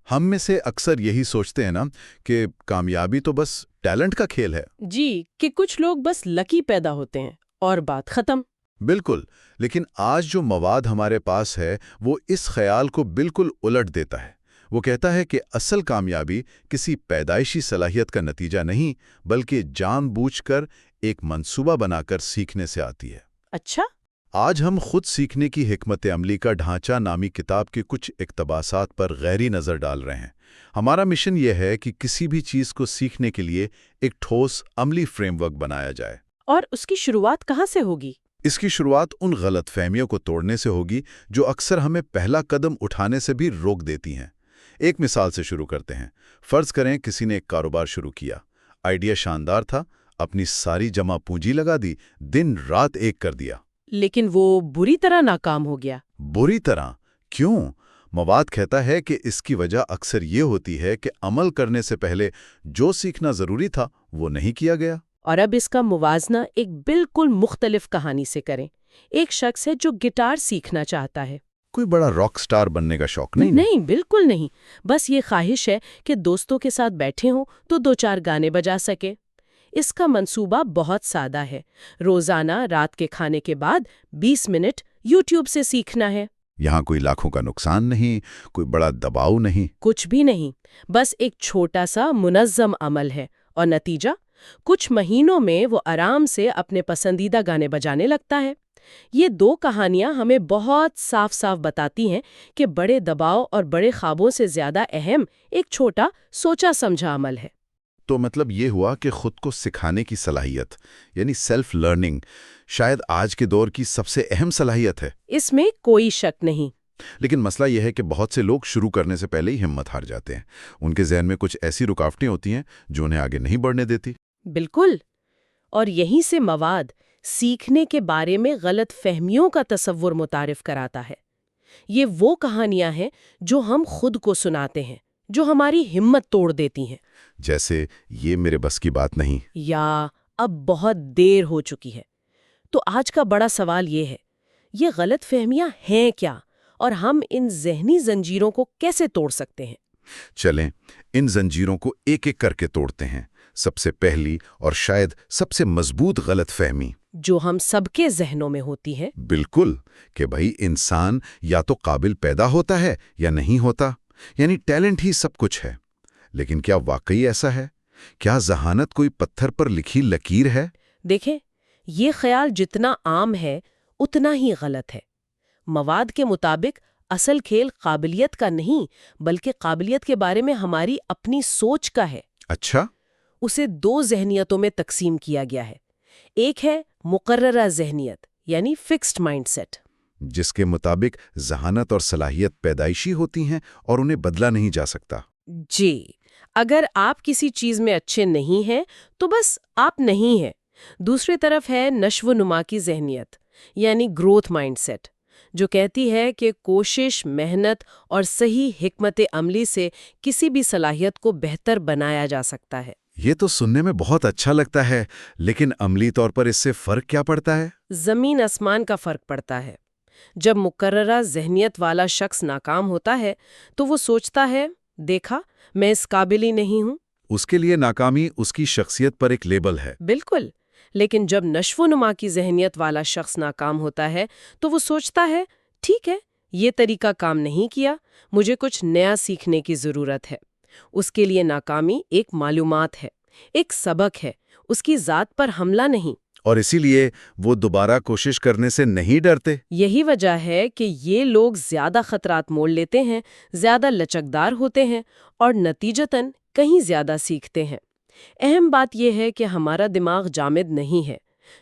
ہم میں سے اکثر یہی سوچتے ہیں نا کہ کامیابی تو بس ٹیلنٹ کا کھیل ہے۔ جی، کہ کچھ لوگ بس لکی پیدا ہوتے ہیں اور بات ختم۔ بالکل، لیکن آج جو مواد ہمارے پاس ہے وہ اس خیال کو بالکل الٹ دیتا ہے۔ وہ کہتا ہے کہ اصل کامیابی کسی پیدائشی صلاحیت کا نتیجہ نہیں، بلکہ جان بوجھ کر ایک منصوبہ بنا کر سیکھنے سے آتی ہے۔ اچھا؟ آج ہم خود سیکھنے کی حکمت عملی کا ڈھانچہ نامی کتاب کے کچھ اقتباسات پر گہری نظر ڈال رہے ہیں۔ ہمارا مشن یہ ہے کہ کسی بھی چیز کو سیکھنے کے لیے ایک ٹھوس عملی فریم ورک بنایا جائے۔ اور اس کی شروعات کہاں سے ہوگی؟ اس کی شروعات ان غلط فہمیوں کو توڑنے سے ہوگی جو اکثر ہمیں پہلا قدم اٹھانے سے بھی روک دیتی ہیں۔ ایک مثال سے شروع کرتے ہیں۔ فرض کریں کسی نے ایک کاروبار شروع کیا، آئیڈیا شاندار تھا، اپنی ساری جمع پونجی لگا دی، دن رات ایک کر دیا۔ لیکن وہ بری طرح ناکام ہو گیا۔ بری طرح کیوں؟ مواد کہتا ہے کہ اس کی وجہ اکثر یہ ہوتی ہے کہ عمل کرنے سے پہلے جو سیکھنا ضروری تھا وہ نہیں کیا گیا۔ اور اب اس کا موازنہ ایک بالکل مختلف کہانی سے کریں۔ ایک شخص ہے جو گٹار سیکھنا چاہتا ہے۔ کوئی بڑا راک سٹار بننے کا شوق نہیں؟ نہیں، بالکل نہیں۔ بس یہ خواہش ہے کہ دوستوں کے ساتھ بیٹھے ہوں تو 2-4 گانے بجا سکے۔ اس کا منصوبہ بہت سادہ ہے۔ روزانہ رات کے کھانے کے بعد 20 منٹ یوٹیوب سے سیکھنا ہے۔ یہاں کوئی لاکھوں کا نقصان نہیں، کوئی بڑا دباؤ نہیں۔ کچھ بھی نہیں، بس ایک چھوٹا سا منظم عمل ہے، اور نتیجہ کچھ مہینوں میں وہ آرام سے اپنے پسندیدہ گانے بجانے لگتا ہے۔ یہ 2 کہانیاں ہمیں بہت صاف صاف بتاتی ہیں کہ بڑے دباؤ اور بڑے خوابوں سے زیادہ اہم ایک چھوٹا سوچا سمجھا عمل ہے۔ تو مطلب یہ ہوا کہ خود کو سکھانے کی صلاحیت یعنی سیلف لرننگ شاید آج کے دور کی سب سے اہم صلاحیت ہے۔ اس میں کوئی شک نہیں۔ لیکن مسئلہ یہ ہے کہ بہت سے لوگ شروع کرنے سے پہلے ہی ہمت ہار جاتے ہیں۔ ان کے ذہن میں کچھ ایسی رکاوٹیں ہوتی ہیں جو انہیں آگے نہیں بڑھنے دیتی۔ بالکل، اور یہیں سے مواد سیکھنے کے بارے میں غلط فہمیوں کا تصور متعارف کراتا ہے۔ یہ وہ کہانیاں ہیں جو ہم خود کو سناتے ہیں، جو ہماری ہمت توڑ دیتی ہیں۔ جیسے یہ میرے بس کی بات نہیں، یا اب بہت دیر ہو چکی ہے۔ تو آج کا بڑا سوال یہ ہے، یہ غلط فہمیاں ہیں کیا، اور ہم ان ذہنی زنجیروں کو کیسے توڑ سکتے ہیں؟ چلیں ان زنجیروں کو ایک ایک کر کے توڑتے ہیں۔ سب سے پہلی اور شاید سب سے مضبوط غلط فہمی جو ہم سب کے ذہنوں میں ہوتی ہے، بالکل، کہ بھائی انسان یا تو قابل پیدا ہوتا ہے یا نہیں ہوتا، یعنی ٹیلنٹ ہی سب کچھ ہے۔ لیکن کیا واقعی ایسا ہے؟ کیا ذہانت کوئی پتھر پر لکھی لکیر ہے؟ دیکھیں، یہ خیال جتنا عام ہے اتنا ہی غلط ہے۔ مواد کے مطابق اصل کھیل قابلیت کا نہیں، بلکہ قابلیت کے بارے میں ہماری اپنی سوچ کا ہے۔ اچھا؟ اسے 2 ذہنیتوں میں تقسیم کیا گیا ہے۔ ایک ہے مقررہ ذہنیت، یعنی فکسڈ مائنڈ سیٹ، جس کے مطابق ذہانت اور صلاحیت پیدائشی ہوتی ہیں اور انہیں بدلا نہیں جا سکتا۔ جی، اگر آپ کسی چیز میں اچھے نہیں ہیں تو بس آپ نہیں ہیں۔ دوسری طرف ہے نشو و نما کی ذہنیت، یعنی گروتھ مائنڈ سیٹ، جو کہتی ہے کہ کوشش، محنت اور صحیح حکمت عملی سے کسی بھی صلاحیت کو بہتر بنایا جا سکتا ہے۔ یہ تو سننے میں بہت اچھا لگتا ہے، لیکن عملی طور پر اس سے فرق کیا پڑتا ہے؟ زمین آسمان کا فرق پڑتا ہے۔ جب مقررہ ذہنیت والا شخص ناکام ہوتا ہے تو وہ سوچتا ہے، دیکھا، میں اس قابل ہی نہیں ہوں۔ اس کے لیے ناکامی اس کی شخصیت پر ایک لیبل ہے۔ بالکل، لیکن جب نشو و نما کی ذہنیت والا شخص ناکام ہوتا ہے تو وہ سوچتا ہے، ٹھیک ہے، یہ طریقہ کام نہیں کیا، مجھے کچھ نیا سیکھنے کی ضرورت ہے۔ اس کے لیے ناکامی ایک معلومات ہے، ایک سبق ہے، اس کی ذات پر حملہ نہیں۔ اور اسی لیے وہ دوبارہ کوشش کرنے سے نہیں ڈرتے۔ یہی وجہ ہے کہ یہ لوگ زیادہ خطرات مول لیتے ہیں، زیادہ لچکدار ہوتے ہیں اور نتیجتاً کہیں زیادہ سیکھتے ہیں۔ اہم بات یہ ہے کہ ہمارا دماغ جامد نہیں ہے۔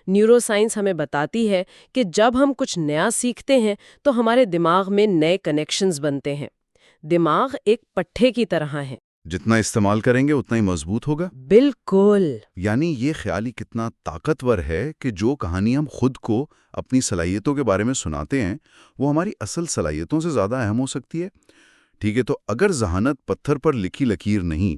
نیورو سائنس ہمیں بتاتی ہے کہ جب ہم کچھ نیا سیکھتے ہیں تو ہمارے دماغ میں نئے کنیکشنز بنتے ہیں۔ دماغ ایک پٹھے کی طرح ہے، جتنا استعمال کریں گے اتنا ہی مضبوط ہوگا۔ بالکل۔ یعنی یہ خیال ہی کتنا طاقتور ہے کہ جو کہانی ہم خود کو اپنی صلاحیتوں کے بارے میں سناتے ہیں وہ ہماری اصل صلاحیتوں سے زیادہ اہم ہو سکتی ہے۔ ٹھیک ہے، تو اگر ذہانت پتھر پر لکھی لکیر نہیں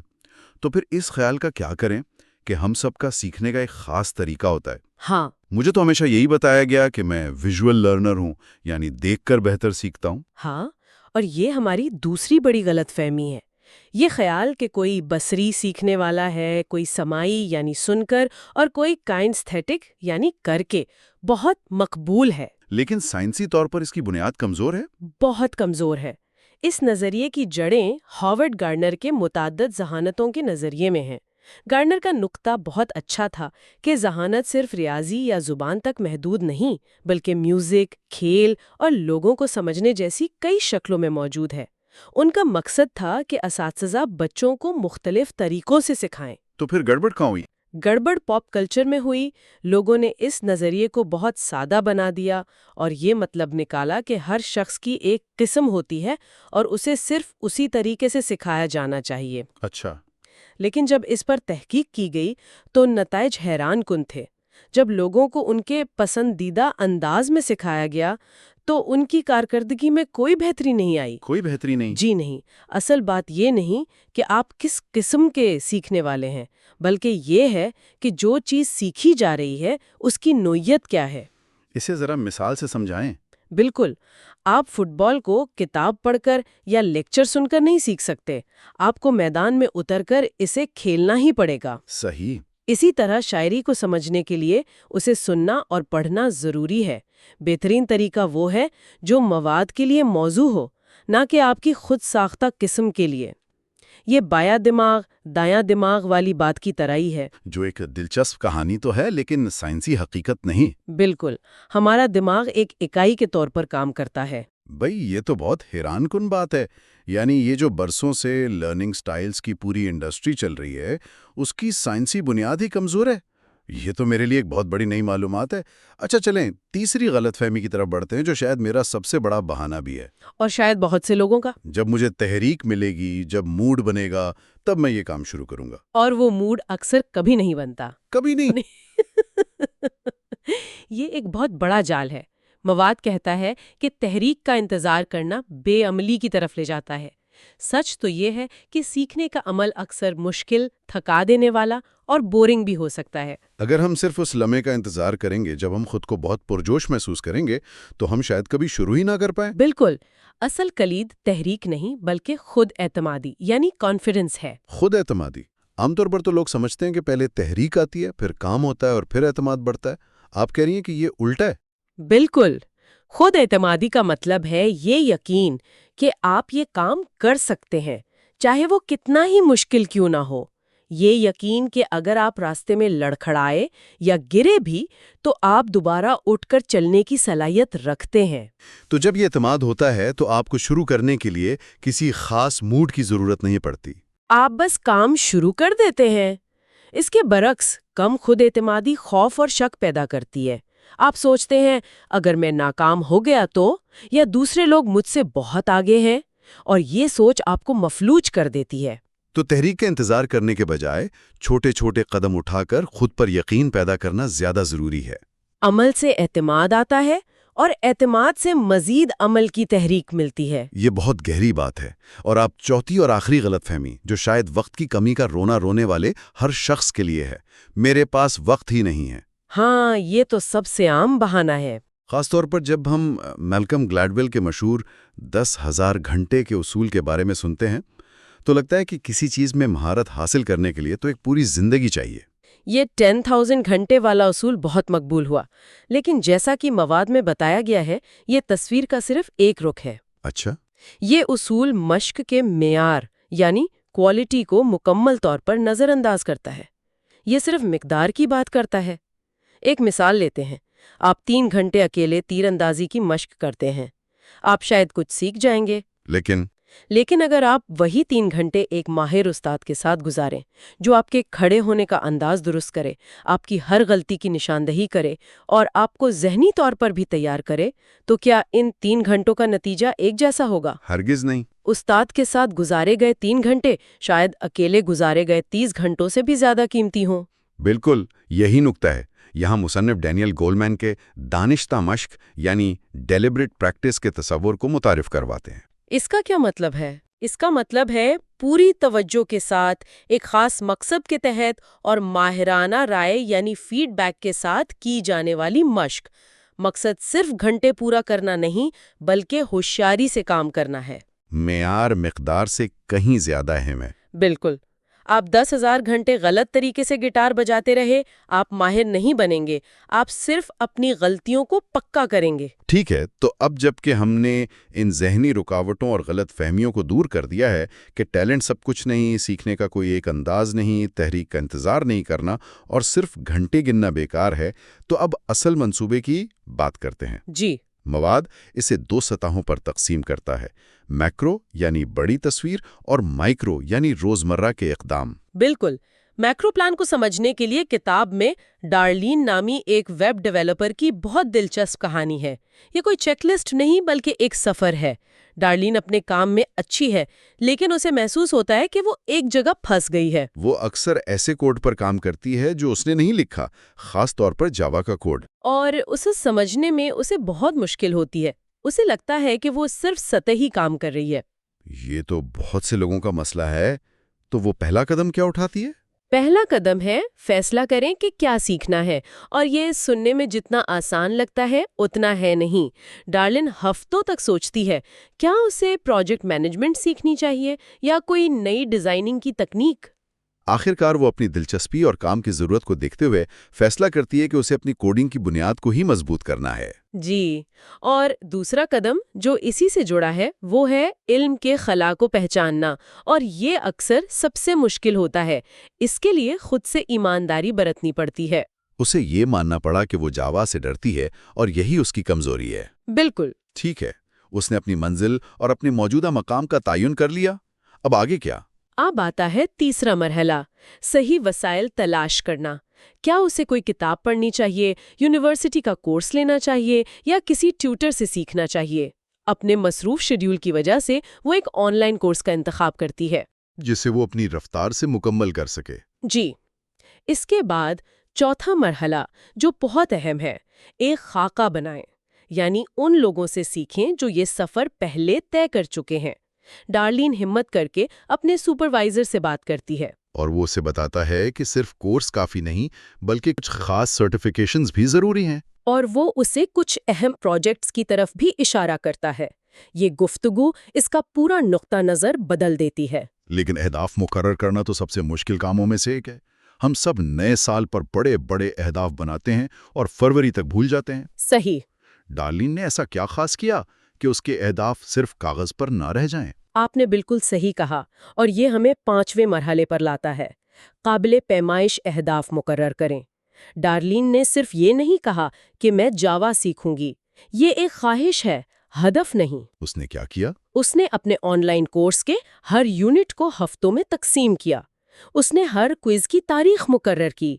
تو پھر اس خیال کا کیا کریں کہ ہم سب کا سیکھنے کا ایک خاص طریقہ ہوتا ہے۔ ہاں، مجھے تو ہمیشہ یہی بتایا گیا کہ میں ویژول لرنر ہوں، یعنی دیکھ کر بہتر سیکھتا ہوں۔ ہاں، اور یہ ہماری دوسری بڑی غلط فہمی ہے یہ خیال کہ کوئی بصری سیکھنے والا ہے، کوئی سماعی یعنی سن کر، اور کوئی کائنستھیٹک یعنی کر کے، بہت مقبول ہے۔ لیکن سائنسی طور پر اس کی بنیاد کمزور ہے؟ بہت کمزور ہے۔ اس نظریے کی جڑیں ہاورڈ گارڈنر کے متعدد ذہانتوں کے نظریے میں ہیں۔ گارڈنر کا نقطہ بہت اچھا تھا کہ ذہانت صرف ریاضی یا زبان تک محدود نہیں، بلکہ میوزک، کھیل اور لوگوں کو سمجھنے جیسی کئی شکلوں میں موجود ہے۔ ان کا مقصد تھا کہ اساتذہ بچوں کو مختلف طریقوں سے سکھائیں۔ تو پھر گڑبڑ کہاں ہوئی؟ گڑبڑ پاپ کلچر میں ہوئی۔ لوگوں نے اس نظریے کو بہت سادہ بنا دیا اور یہ مطلب نکالا کہ ہر شخص کی ایک قسم ہوتی ہے اور اسے صرف اسی طریقے سے سکھایا جانا چاہیے۔ اچھا۔ لیکن جب اس پر تحقیق کی گئی تو نتائج حیران کن تھے۔ جب لوگوں کو ان کے پسندیدہ انداز میں سکھایا گیا تو ان کی کارکردگی میں کوئی بہتری نہیں آئی۔ کوئی بہتری نہیں؟ جی نہیں۔ اصل بات یہ نہیں کہ آپ کس قسم کے سیکھنے والے ہیں، بلکہ یہ ہے کہ جو چیز سیکھی جا رہی ہے اس کی نوعیت کیا ہے۔ اسے ذرا مثال سے سمجھائیں۔ بالکل۔ آپ فٹ بال کو کتاب پڑھ کر یا لیکچر سن کر نہیں سیکھ سکتے، آپ کو میدان میں اتر کر اسے کھیلنا ہی پڑے گا۔ صحیح۔ اسی طرح شاعری کو سمجھنے کے لیے اسے سننا اور پڑھنا ضروری ہے۔ بہترین طریقہ وہ ہے جو مواد کے لیے موزوں ہو، نہ کہ آپ کی خود ساختہ قسم کے لیے۔ یہ بایاں دماغ دایاں دماغ والی بات کی طرح ہی ہے۔ جو ایک دلچسپ کہانی تو ہے لیکن سائنسی حقیقت نہیں۔ بالکل۔ ہمارا دماغ ایک اکائی کے طور پر کام کرتا ہے۔ بھئی یہ تو بہت حیران کن بات ہے۔ یعنی یہ جو برسوں سے لرننگ سٹائلز کی پوری انڈسٹری چل رہی ہے، اس کی سائنسی بنیاد ہی کمزور ہے۔ یہ تو میرے لیے ایک بہت بڑی نئی معلومات ہے۔ اچھا چلیں تیسری غلط فہمی کی طرف بڑھتے ہیں، جو شاید میرا سب سے بڑا بہانہ بھی ہے۔ اور شاید بہت سے لوگوں کا۔ جب مجھے تحریک ملے گی، جب موڈ بنے گا، تب میں یہ کام شروع کروں گا۔ اور وہ موڈ اکثر کبھی نہیں بنتا۔ کبھی نہیں۔ یہ ایک بہت بڑا جال ہے۔ مواد کہتا ہے کہ تحریک کا انتظار کرنا بے عملی کی طرف لے جاتا ہے۔ سچ تو یہ ہے کہ سیکھنے کا عمل اکثر مشکل، تھکا دینے والا اور بورنگ بھی ہو سکتا ہے۔ اگر ہم صرف اس لمحے کا انتظار کریں گے جب ہم خود کو بہت پرجوش محسوس کریں گے تو ہم شاید کبھی شروع ہی نہ کر پائیں۔ بالکل۔ اصل کلید تحریک نہیں بلکہ خود اعتمادی یعنی کانفیڈنس ہے۔ خود اعتمادی۔ عام طور پر تو لوگ سمجھتے ہیں کہ پہلے تحریک آتی ہے، پھر کام ہوتا ہے اور پھر اعتماد بڑھتا ہے۔ آپ کہہ رہی ہیں کہ یہ الٹا ہے؟ بالکل۔ خود اعتمادی کا مطلب ہے یہ یقین کہ آپ یہ کام کر سکتے ہیں، چاہے وہ کتنا ہی مشکل کیوں نہ ہو۔ یہ یقین کہ اگر آپ راستے میں لڑکھڑائے یا گرے بھی تو آپ دوبارہ اٹھ کر چلنے کی صلاحیت رکھتے ہیں۔ تو جب یہ اعتماد ہوتا ہے تو آپ کو شروع کرنے کے لیے کسی خاص موڈ کی ضرورت نہیں پڑتی۔ آپ بس کام شروع کر دیتے ہیں۔ اس کے برعکس کم خود اعتمادی خوف اور شک پیدا کرتی ہے۔ آپ سوچتے ہیں اگر میں ناکام ہو گیا تو، یا دوسرے لوگ مجھ سے بہت آگے ہیں، اور یہ سوچ آپ کو مفلوج کر دیتی ہے۔ تو تحریک کا انتظار کرنے کے بجائے چھوٹے چھوٹے قدم اٹھا کر خود پر یقین پیدا کرنا زیادہ ضروری ہے۔ عمل سے اعتماد آتا ہے اور اعتماد سے مزید عمل کی تحریک ملتی ہے۔ یہ بہت گہری بات ہے۔ اور آپ چوتھی اور آخری غلط فہمی، جو شاید وقت کی کمی کا رونا رونے والے ہر شخص کے لیے ہے، میرے پاس وقت ہی نہیں ہے۔ ہاں، یہ تو سب سے عام بہانہ ہے۔ خاص طور پر جب ہم میلکم گلیڈویل کے مشہور 10,000 گھنٹے کے اصول کے بارے میں سنتے ہیں تو لگتا ہے کہ کسی چیز میں مہارت حاصل کرنے کے لیے تو ایک پوری زندگی چاہیے۔ یہ 10,000 گھنٹے والا اصول بہت مقبول ہوا، لیکن جیسا کہ مواد میں بتایا گیا ہے، یہ تصویر کا صرف ایک رخ ہے۔ اچھا۔ یہ اصول مشق کے معیار یعنی کوالٹی کو مکمل طور پر نظر انداز کرتا ہے۔ یہ صرف مقدار کی بات کرتا ہے۔ ایک مثال لیتے ہیں۔ آپ 3 گھنٹے اکیلے تیر اندازی کی مشق کرتے ہیں۔ آپ شاید کچھ سیکھ جائیں گے، لیکن اگر آپ وہی 3 گھنٹے ایک ماہر استاد کے ساتھ گزاریں جو آپ کے کھڑے ہونے کا انداز درست کرے، آپ کی ہر غلطی کی نشاندہی کرے اور آپ کو ذہنی طور پر بھی تیار کرے، تو کیا ان 3 گھنٹوں کا نتیجہ ایک جیسا ہوگا؟ ہرگز نہیں۔ استاد کے ساتھ گزارے گئے 3 گھنٹے شاید اکیلے گزارے گئے 30 گھنٹوں سے بھی زیادہ قیمتی ہوں۔ بالکل یہی نقطہ ہے۔ یہاں مصنف ڈینیل گولمین کے دانشتہ مشق یعنی ڈیلیبریٹ پریکٹس کے تصور کو متعارف کرواتے ہیں۔ اس کا کیا مطلب ہے؟ اس کا مطلب ہے پوری توجہ کے ساتھ، ایک خاص مقصد کے تحت اور ماہرانہ رائے یعنی فیڈ بیک کے ساتھ کی جانے والی مشق۔ مقصد صرف گھنٹے پورا کرنا نہیں بلکہ ہوشیاری سے کام کرنا ہے۔ معیار مقدار سے کہیں زیادہ اہم ہے۔ بالکل۔ آپ 10,000 گھنٹے غلط طریقے سے گٹار بجاتے رہے، آپ ماہر نہیں بنیں گے، آپ صرف اپنی غلطیوں کو پکا کریں گے۔ ٹھیک ہے، تو اب جب کہ ہم نے ان ذہنی رکاوٹوں اور غلط فہمیوں کو دور کر دیا ہے کہ ٹیلنٹ سب کچھ نہیں، سیکھنے کا کوئی ایک انداز نہیں، تحریک کا انتظار نہیں کرنا اور صرف گھنٹے گننا بیکار ہے، تو اب اصل منصوبے کی بات کرتے ہیں۔ جی۔ مواد اسے 2 سطحوں پر تقسیم کرتا ہے: میکرو یعنی بڑی تصویر اور مائکرو یعنی روزمرہ کے اقدام۔ بالکل۔ میکرو پلان کو سمجھنے کے لیے کتاب میں ڈارلین نامی ایک ویب ڈیولپر کی بہت دلچسپ کہانی ہے۔ یہ کوئی چیک لسٹ نہیں بلکہ ایک سفر ہے۔ ڈارلین اپنے کام میں اچھی ہے، لیکن اسے محسوس ہوتا ہے کہ وہ ایک جگہ پھنس گئی ہے۔ وہ اکثر ایسے کوڈ پر کام کرتی ہے جو اس نے نہیں لکھا، خاص طور پر جاوا کا کوڈ۔ اور اسے سمجھنے میں اسے بہت مشکل ہوتی ہے۔ اسے لگتا ہے کہ وہ صرف سطحی کام کر رہی ہے۔ یہ تو بہت سے لوگوں کا مسئلہ ہے۔ تو وہ پہلا قدم کیا اٹھاتی ہے؟ پہلا قدم ہے فیصلہ کریں کہ کیا سیکھنا ہے، اور یہ سننے میں جتنا آسان لگتا ہے اتنا ہے نہیں۔ ڈارلن ہفتوں تک سوچتی ہے، کیا اسے پروجیکٹ مینجمنٹ سیکھنی چاہیے یا کوئی نئی ڈیزائننگ کی تکنیک؟ آخرکار وہ اپنی دلچسپی اور کام کی ضرورت کو دیکھتے ہوئے فیصلہ کرتی ہے کہ اسے اپنی کوڈنگ کی بنیاد کو ہی مضبوط کرنا ہے۔ جی، اور دوسرا قدم جو اسی سے جڑا ہے وہ ہے علم کے خلا کو پہچاننا، اور یہ اکثر سب سے مشکل ہوتا ہے۔ اس کے لیے خود سے ایمانداری برتنی پڑتی ہے۔ اسے یہ ماننا پڑا کہ وہ جاوا سے ڈرتی ہے اور یہی اس کی کمزوری ہے۔ بالکل۔ ٹھیک ہے، اس نے اپنی منزل اور اپنے موجودہ مقام کا تعین کر لیا۔ اب آگے کیا؟ اب آتا ہے تیسرا مرحلہ، صحیح وسائل تلاش کرنا۔ کیا اسے کوئی کتاب پڑھنی چاہیے، یونیورسٹی کا کورس لینا چاہیے یا کسی ٹیوٹر سے سیکھنا چاہیے؟ اپنے مصروف شیڈول کی وجہ سے وہ ایک آن لائن کورس کا انتخاب کرتی ہے جسے وہ اپنی رفتار سے مکمل کر سکے۔ جی۔ اس کے بعد چوتھا مرحلہ جو بہت اہم ہے، ایک خاکہ بنائیں، یعنی ان لوگوں سے سیکھیں جو یہ سفر پہلے طے کر چکے ہیں۔ ڈارلین ہمت کر کے اپنے سپروائزر سے بات کرتی ہے، اور وہ اسے بتاتا ہے کہ صرف کورس کافی نہیں بلکہ کچھ خاص سرٹیفیکیشنز بھی ضروری ہیں۔ اور وہ اسے کچھ اہم پروجیکٹس کی طرف بھی اشارہ کرتا ہے۔ یہ گفتگو اس کا پورا نقطہ نظر بدل دیتی ہے۔ لیکن اہداف مقرر کرنا تو سب سے مشکل کاموں میں سے ایک ہے۔ ہم سب نئے سال پر بڑے بڑے اہداف بناتے ہیں اور فروری تک بھول جاتے ہیں۔ صحیح۔ ڈارلین نے ایسا کیا خاص کیا کہ اس کے اہداف صرف کاغذ پر نہ رہ جائیں؟ آپ نے بالکل صحیح کہا، اور یہ ہمیں 5ویں مرحلے پر لاتا ہے، قابل پیمائش اہداف مقرر کریں۔ ڈارلین نے صرف یہ نہیں کہا کہ میں جاوا سیکھوں گی، یہ ایک خواہش ہے، ہدف نہیں۔ اس نے کیا کیا؟ اس نے اپنے آن لائن کورس کے ہر یونٹ کو ہفتوں میں تقسیم کیا۔ اس نے ہر کوئز کی تاریخ مقرر کی۔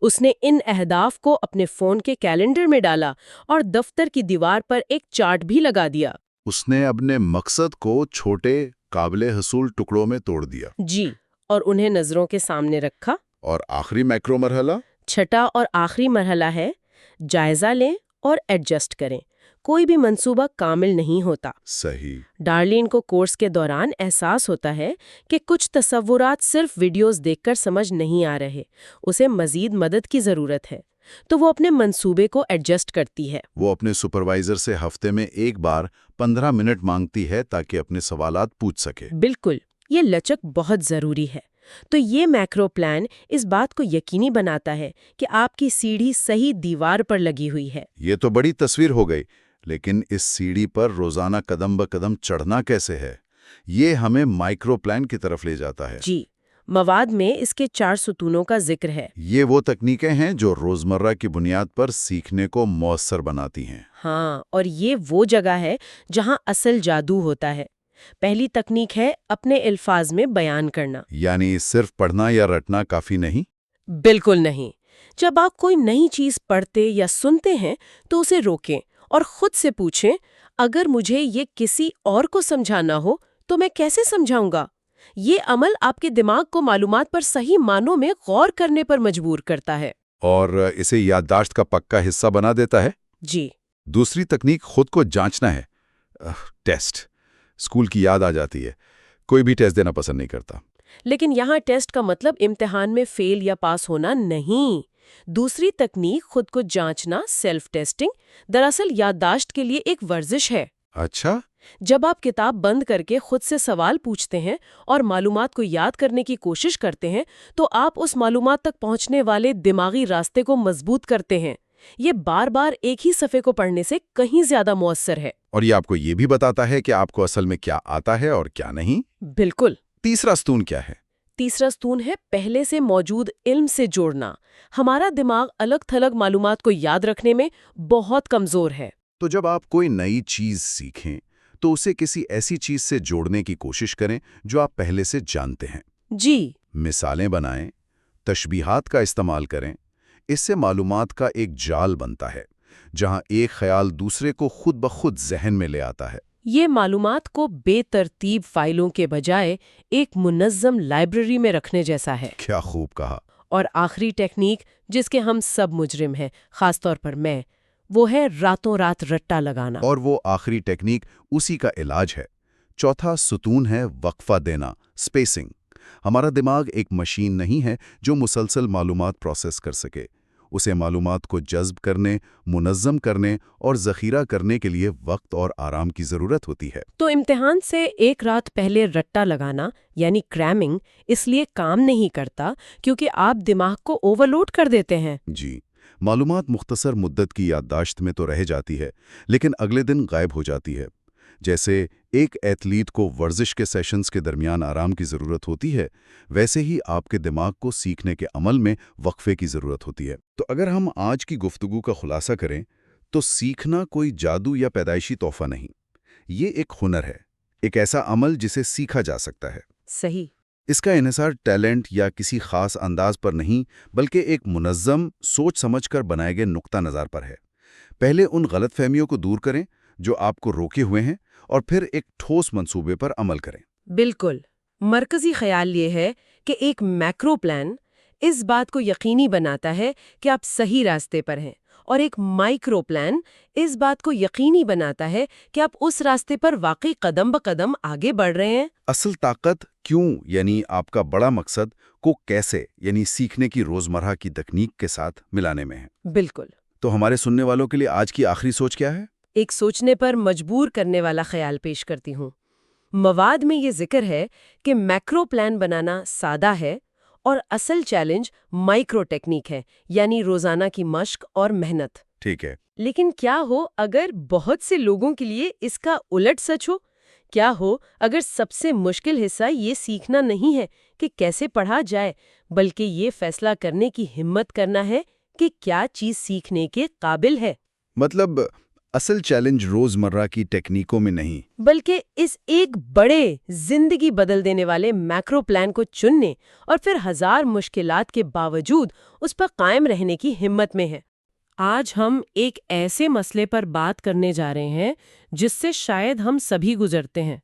اس نے ان اہداف کو اپنے فون کے کیلنڈر میں ڈالا اور دفتر کی دیوار پر ایک چارٹ بھی لگا دیا۔ اس نے اپنے مقصد کو چھوٹے قابل حصول ٹکڑوں میں توڑ دیا۔ جی، اور انہیں نظروں کے سامنے رکھا۔ اور آخری میکرو مرحلہ؟ چھٹا اور آخری مرحلہ ہے جائزہ لیں اور ایڈجسٹ کریں۔ کوئی بھی منصوبہ کامل نہیں ہوتا۔ صحیح۔ ڈارلین کو کورس کے دوران احساس ہوتا ہے کہ کچھ تصورات صرف ویڈیوز دیکھ کر سمجھ نہیں آ رہے، اسے مزید مدد کی ضرورت ہے، تو وہ اپنے منصوبے کو ایڈجسٹ کرتی ہے۔ وہ اپنے سپروائزر سے ہفتے میں ایک بار 15 منٹ مانگتی ہے تاکہ اپنے سوالات پوچھ سکے۔ بالکل، یہ لچک بہت ضروری ہے۔ تو یہ میکرو پلان اس بات کو یقینی بناتا ہے کہ آپ کی سیڑھی صحیح دیوار پر لگی ہوئی ہے۔ یہ تو بڑی تصویر ہو گئی، لیکن اس سیڑھی پر روزانہ قدم بقدم چڑھنا کیسے ہے؟ یہ ہمیں مائکرو پلان کی طرف لے جاتا ہے۔ جی، مواد میں اس کے 4 ستونوں کا ذکر ہے۔ یہ وہ تکنیکیں ہیں جو روزمرہ کی بنیاد پر سیکھنے کو مؤثر بناتی ہیں۔ ہاں، اور یہ وہ جگہ ہے جہاں اصل جادو ہوتا ہے۔ پہلی تکنیک ہے اپنے الفاظ میں بیان کرنا۔ یعنی صرف پڑھنا یا رٹنا کافی نہیں؟ بالکل نہیں۔ جب آپ کوئی نئی چیز پڑھتے یا سنتے ہیں تو اسے روکیں اور خود سے پوچھیں، اگر مجھے یہ کسی اور کو سمجھانا ہو تو میں کیسے سمجھاؤں گا؟ یہ عمل آپ کے دماغ کو معلومات پر صحیح معنوں میں غور کرنے پر مجبور کرتا ہے۔ اور اسے یادداشت کا پکا حصہ بنا دیتا ہے۔ جی۔ دوسری تکنیک خود کو جانچنا ہے۔ ٹیسٹ۔ اسکول کی یاد آ جاتی ہے، کوئی بھی ٹیسٹ دینا پسند نہیں کرتا۔ لیکن یہاں ٹیسٹ کا مطلب امتحان میں فیل یا پاس ہونا نہیں۔ دوسری تکنیک خود کو جانچنا، سیلف ٹیسٹنگ، دراصل یادداشت کے لیے ایک ورزش ہے۔ اچھا، جب آپ کتاب بند کر کے خود سے سوال پوچھتے ہیں اور معلومات کو یاد کرنے کی کوشش کرتے ہیں تو آپ اس معلومات تک پہنچنے والے دماغی راستے کو مضبوط کرتے ہیں۔ یہ بار بار ایک ہی صفحے کو پڑھنے سے کہیں زیادہ مؤثر ہے۔ اور یہ آپ کو یہ بھی بتاتا ہے کہ آپ کو اصل میں کیا آتا ہے اور کیا نہیں۔ بالکل۔ تیسرا ستون کیا ہے؟ تیسرا ستون ہے پہلے سے موجود علم سے جوڑنا۔ ہمارا دماغ الگ تھلگ معلومات کو یاد رکھنے میں بہت کمزور ہے۔ تو جب آپ کوئی نئی چیز سیکھیں تو اسے کسی ایسی چیز سے جوڑنے کی کوشش کریں جو آپ پہلے سے جانتے ہیں۔ جی۔ مثالیں بنائیں، تشبیہات کا استعمال کریں۔ اس سے معلومات کا ایک جال بنتا ہے جہاں ایک خیال دوسرے کو خود بخود ذہن میں لے آتا ہے۔ یہ معلومات کو بے ترتیب فائلوں کے بجائے ایک منظم لائبریری میں رکھنے جیسا ہے۔ کیا خوب کہا۔ اور آخری ٹیکنیک جس کے ہم سب مجرم ہیں، خاص طور پر میں، وہ ہے راتوں رات رٹا لگانا۔ اور وہ آخری ٹیکنیک اسی کا علاج ہے۔ چوتھا ستون ہے وقفہ دینا، اسپیسنگ۔ ہمارا دماغ ایک مشین نہیں ہے جو مسلسل معلومات پروسیس کر سکے۔ اسے معلومات کو جذب کرنے، منظم کرنے اور ذخیرہ کرنے کے لیے وقت اور آرام کی ضرورت ہوتی ہے۔ تو امتحان سے ایک رات پہلے رٹا لگانا یعنی کریمنگ اس لیے کام نہیں کرتا کیونکہ آپ دماغ کو اوورلوڈ کر دیتے ہیں۔ جی، معلومات مختصر مدت کی یادداشت میں تو رہ جاتی ہے لیکن اگلے دن غائب ہو جاتی ہے۔ جیسے ایک ایتھلیٹ کو ورزش کے سیشنز کے درمیان آرام کی ضرورت ہوتی ہے، ویسے ہی آپ کے دماغ کو سیکھنے کے عمل میں وقفے کی ضرورت ہوتی ہے۔ تو اگر ہم آج کی گفتگو کا خلاصہ کریں تو سیکھنا کوئی جادو یا پیدائشی تحفہ نہیں، یہ ایک ہنر ہے، ایک ایسا عمل جسے سیکھا جا سکتا ہے۔ صحیح۔ اس کا انحصار ٹیلنٹ یا کسی خاص انداز پر نہیں بلکہ ایک منظم سوچ سمجھ کر بنائے گئے نقطہ نظر پر ہے۔ پہلے ان غلط فہمیوں کو دور کریں جو آپ کو روکے ہوئے ہیں اور پھر ایک ٹھوس منصوبے پر عمل کریں۔ بالکل۔ مرکزی خیال یہ ہے کہ ایک میکرو پلان اس بات کو یقینی بناتا ہے کہ آپ صحیح راستے پر ہیں اور ایک مائکرو پلان اس بات کو یقینی بناتا ہے کہ آپ اس راستے پر واقعی قدم بقدم آگے بڑھ رہے ہیں۔ اصل طاقت کیوں یعنی آپ کا بڑا مقصد کو کیسے یعنی سیکھنے کی روزمرہ کی تکنیک کے ساتھ ملانے میں ہے۔ بالکل۔ تو ہمارے سننے والوں کے لیے آج کی آخری سوچ کیا ہے؟ ایک سوچنے پر مجبور کرنے والا خیال پیش کرتی ہوں۔ مواد میں یہ ذکر ہے کہ میکرو پلان بنانا سادہ ہے اور اصل چیلنج مائکرو ٹیکنیک ہے، یعنی روزانہ کی مشق اور محنت۔ ٹھیک ہے۔ لیکن کیا ہو اگر بہت سے لوگوں کے لیے اس کا الٹ سچ ہو؟ کیا ہو اگر سب سے مشکل حصہ یہ سیکھنا نہیں ہے کہ کیسے پڑھا جائے، بلکہ یہ فیصلہ کرنے کی ہمت کرنا ہے کہ کیا چیز سیکھنے کے قابل ہے؟ مطلب اصل چیلنج روزمرہ کی ٹیکنیکوں میں نہیں بلکہ اس ایک بڑے زندگی بدل دینے والے میکرو پلان کو چننے اور پھر ہزار مشکلات کے باوجود اس پر قائم رہنے کی ہمت میں ہے۔ آج ہم ایک ایسے مسئلے پر بات کرنے جا رہے ہیں جس سے شاید ہم سبھی گزرتے ہیں۔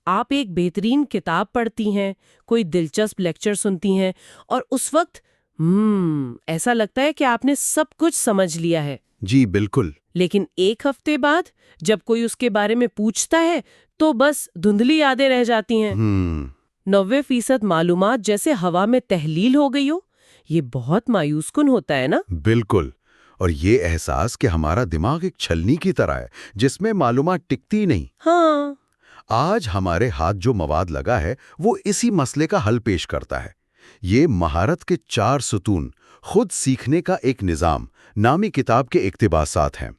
آپ ایک بہترین کتاب پڑھتی ہیں، کوئی دلچسپ لیکچر سنتی ہیں اور اس وقت ایسا لگتا ہے کہ آپ نے سب کچھ سمجھ لیا ہے۔ جی بالکل۔ لیکن ایک ہفتے بعد جب کوئی اس کے بارے میں پوچھتا ہے تو بس دھندلی یادیں رہ جاتی ہیں۔ 90% معلومات جیسے ہوا میں تحلیل ہو گئی ہو۔ یہ بہت مایوس کن ہوتا ہے نا؟ بالکل۔ اور یہ احساس کہ ہمارا دماغ ایک چھلنی کی طرح ہے جس میں معلومات ٹکتی نہیں۔ ہاں۔ آج ہمارے ہاتھ جو مواد لگا ہے وہ اسی مسئلے کا حل پیش کرتا ہے۔ یہ مہارت کے 4 ستون خود سیکھنے کا ایک نظام نامی کتاب کے اقتباسات ہیں۔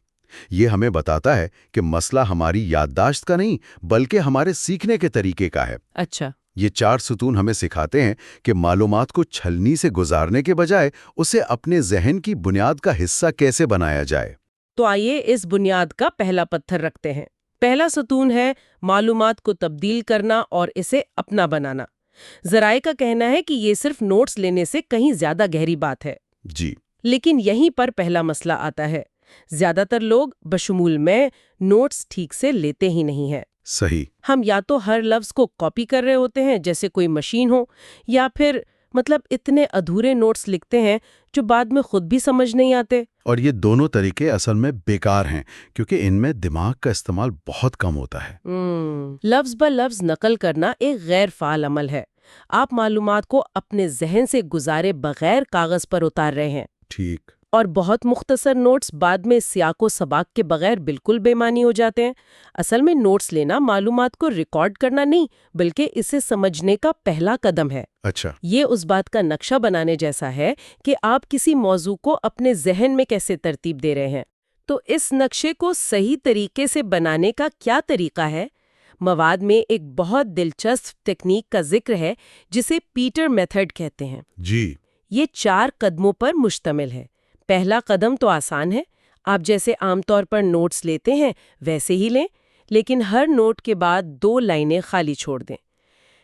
یہ ہمیں بتاتا ہے کہ مسئلہ ہماری یادداشت کا نہیں بلکہ ہمارے سیکھنے کے طریقے کا ہے۔ اچھا۔ یہ 4 ستون ہمیں سکھاتے ہیں کہ معلومات کو چھلنی سے گزارنے کے بجائے اسے اپنے ذہن کی بنیاد کا حصہ کیسے بنایا جائے۔ تو آئیے اس بنیاد کا پہلا پتھر رکھتے ہیں۔ پہلا ستون ہے معلومات کو تبدیل کرنا اور اسے اپنا بنانا۔ ذرائع کا کہنا ہے کہ یہ صرف نوٹس لینے سے کہیں زیادہ گہری بات ہے۔ جی۔ لیکن یہیں پر پہلا مسئلہ آتا ہے۔ زیادہ تر لوگ بشمول میں نوٹس ٹھیک سے لیتے ہی نہیں ہیں۔ صحیح۔ ہم یا تو ہر لفظ کو کاپی کر رہے ہوتے ہیں جیسے کوئی مشین ہو، یا پھر اتنے ادھورے نوٹس لکھتے ہیں جو بعد میں خود بھی سمجھ نہیں آتے۔ اور یہ دونوں طریقے اصل میں بیکار ہیں کیونکہ ان میں دماغ کا استعمال بہت کم ہوتا ہے۔ لفظ بہ لفظ نقل کرنا ایک غیر فعال عمل ہے۔ آپ معلومات کو اپنے ذہن سے گزارے بغیر کاغذ پر اتار رہے ہیں۔ ٹھیک۔ اور بہت مختصر نوٹس بعد میں سیاق و سباق کے بغیر بالکل بے معنی ہو جاتے ہیں۔ اصل میں نوٹس لینا معلومات کو ریکارڈ کرنا نہیں بلکہ اسے سمجھنے کا پہلا قدم ہے۔ اچھا، یہ اس بات کا نقشہ بنانے جیسا ہے کہ آپ کسی موضوع کو اپنے ذہن میں کیسے ترتیب دے رہے ہیں۔ تو اس نقشے کو صحیح طریقے سے بنانے کا کیا طریقہ ہے؟ مواد میں ایک بہت دلچسپ تکنیک کا ذکر ہے جسے پیٹر میتھڈ کہتے ہیں۔ جی، یہ 4 قدموں پر مشتمل ہے۔ پہلا قدم تو آسان ہے، آپ جیسے عام طور پر نوٹس لیتے ہیں ویسے ہی لیں، لیکن ہر نوٹ کے بعد 2 لائنیں خالی چھوڑ دیں۔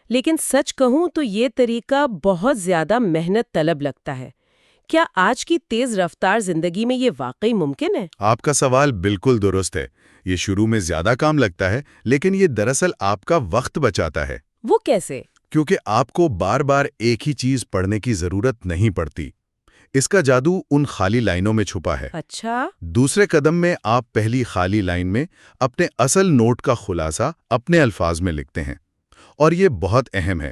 لیکن سچ کہوں تو یہ طریقہ بہت زیادہ محنت طلب لگتا ہے۔ کیا آج کی تیز رفتار زندگی میں یہ واقعی ممکن ہے؟ آپ کا سوال بالکل درست ہے۔ یہ شروع میں زیادہ کام لگتا ہے، لیکن یہ دراصل آپ کا وقت بچاتا ہے، وہ کیسے؟ کیونکہ آپ کو بار بار ایک ہی چیز پڑھنے کی ضرورت نہیں پڑتی۔ اس کا جادو ان خالی لائنوں میں چھپا ہے۔ اچھا، دوسرے قدم میں آپ پہلی خالی لائن میں اپنے اصل نوٹ کا خلاصہ اپنے الفاظ میں لکھتے ہیں، اور یہ بہت اہم ہے۔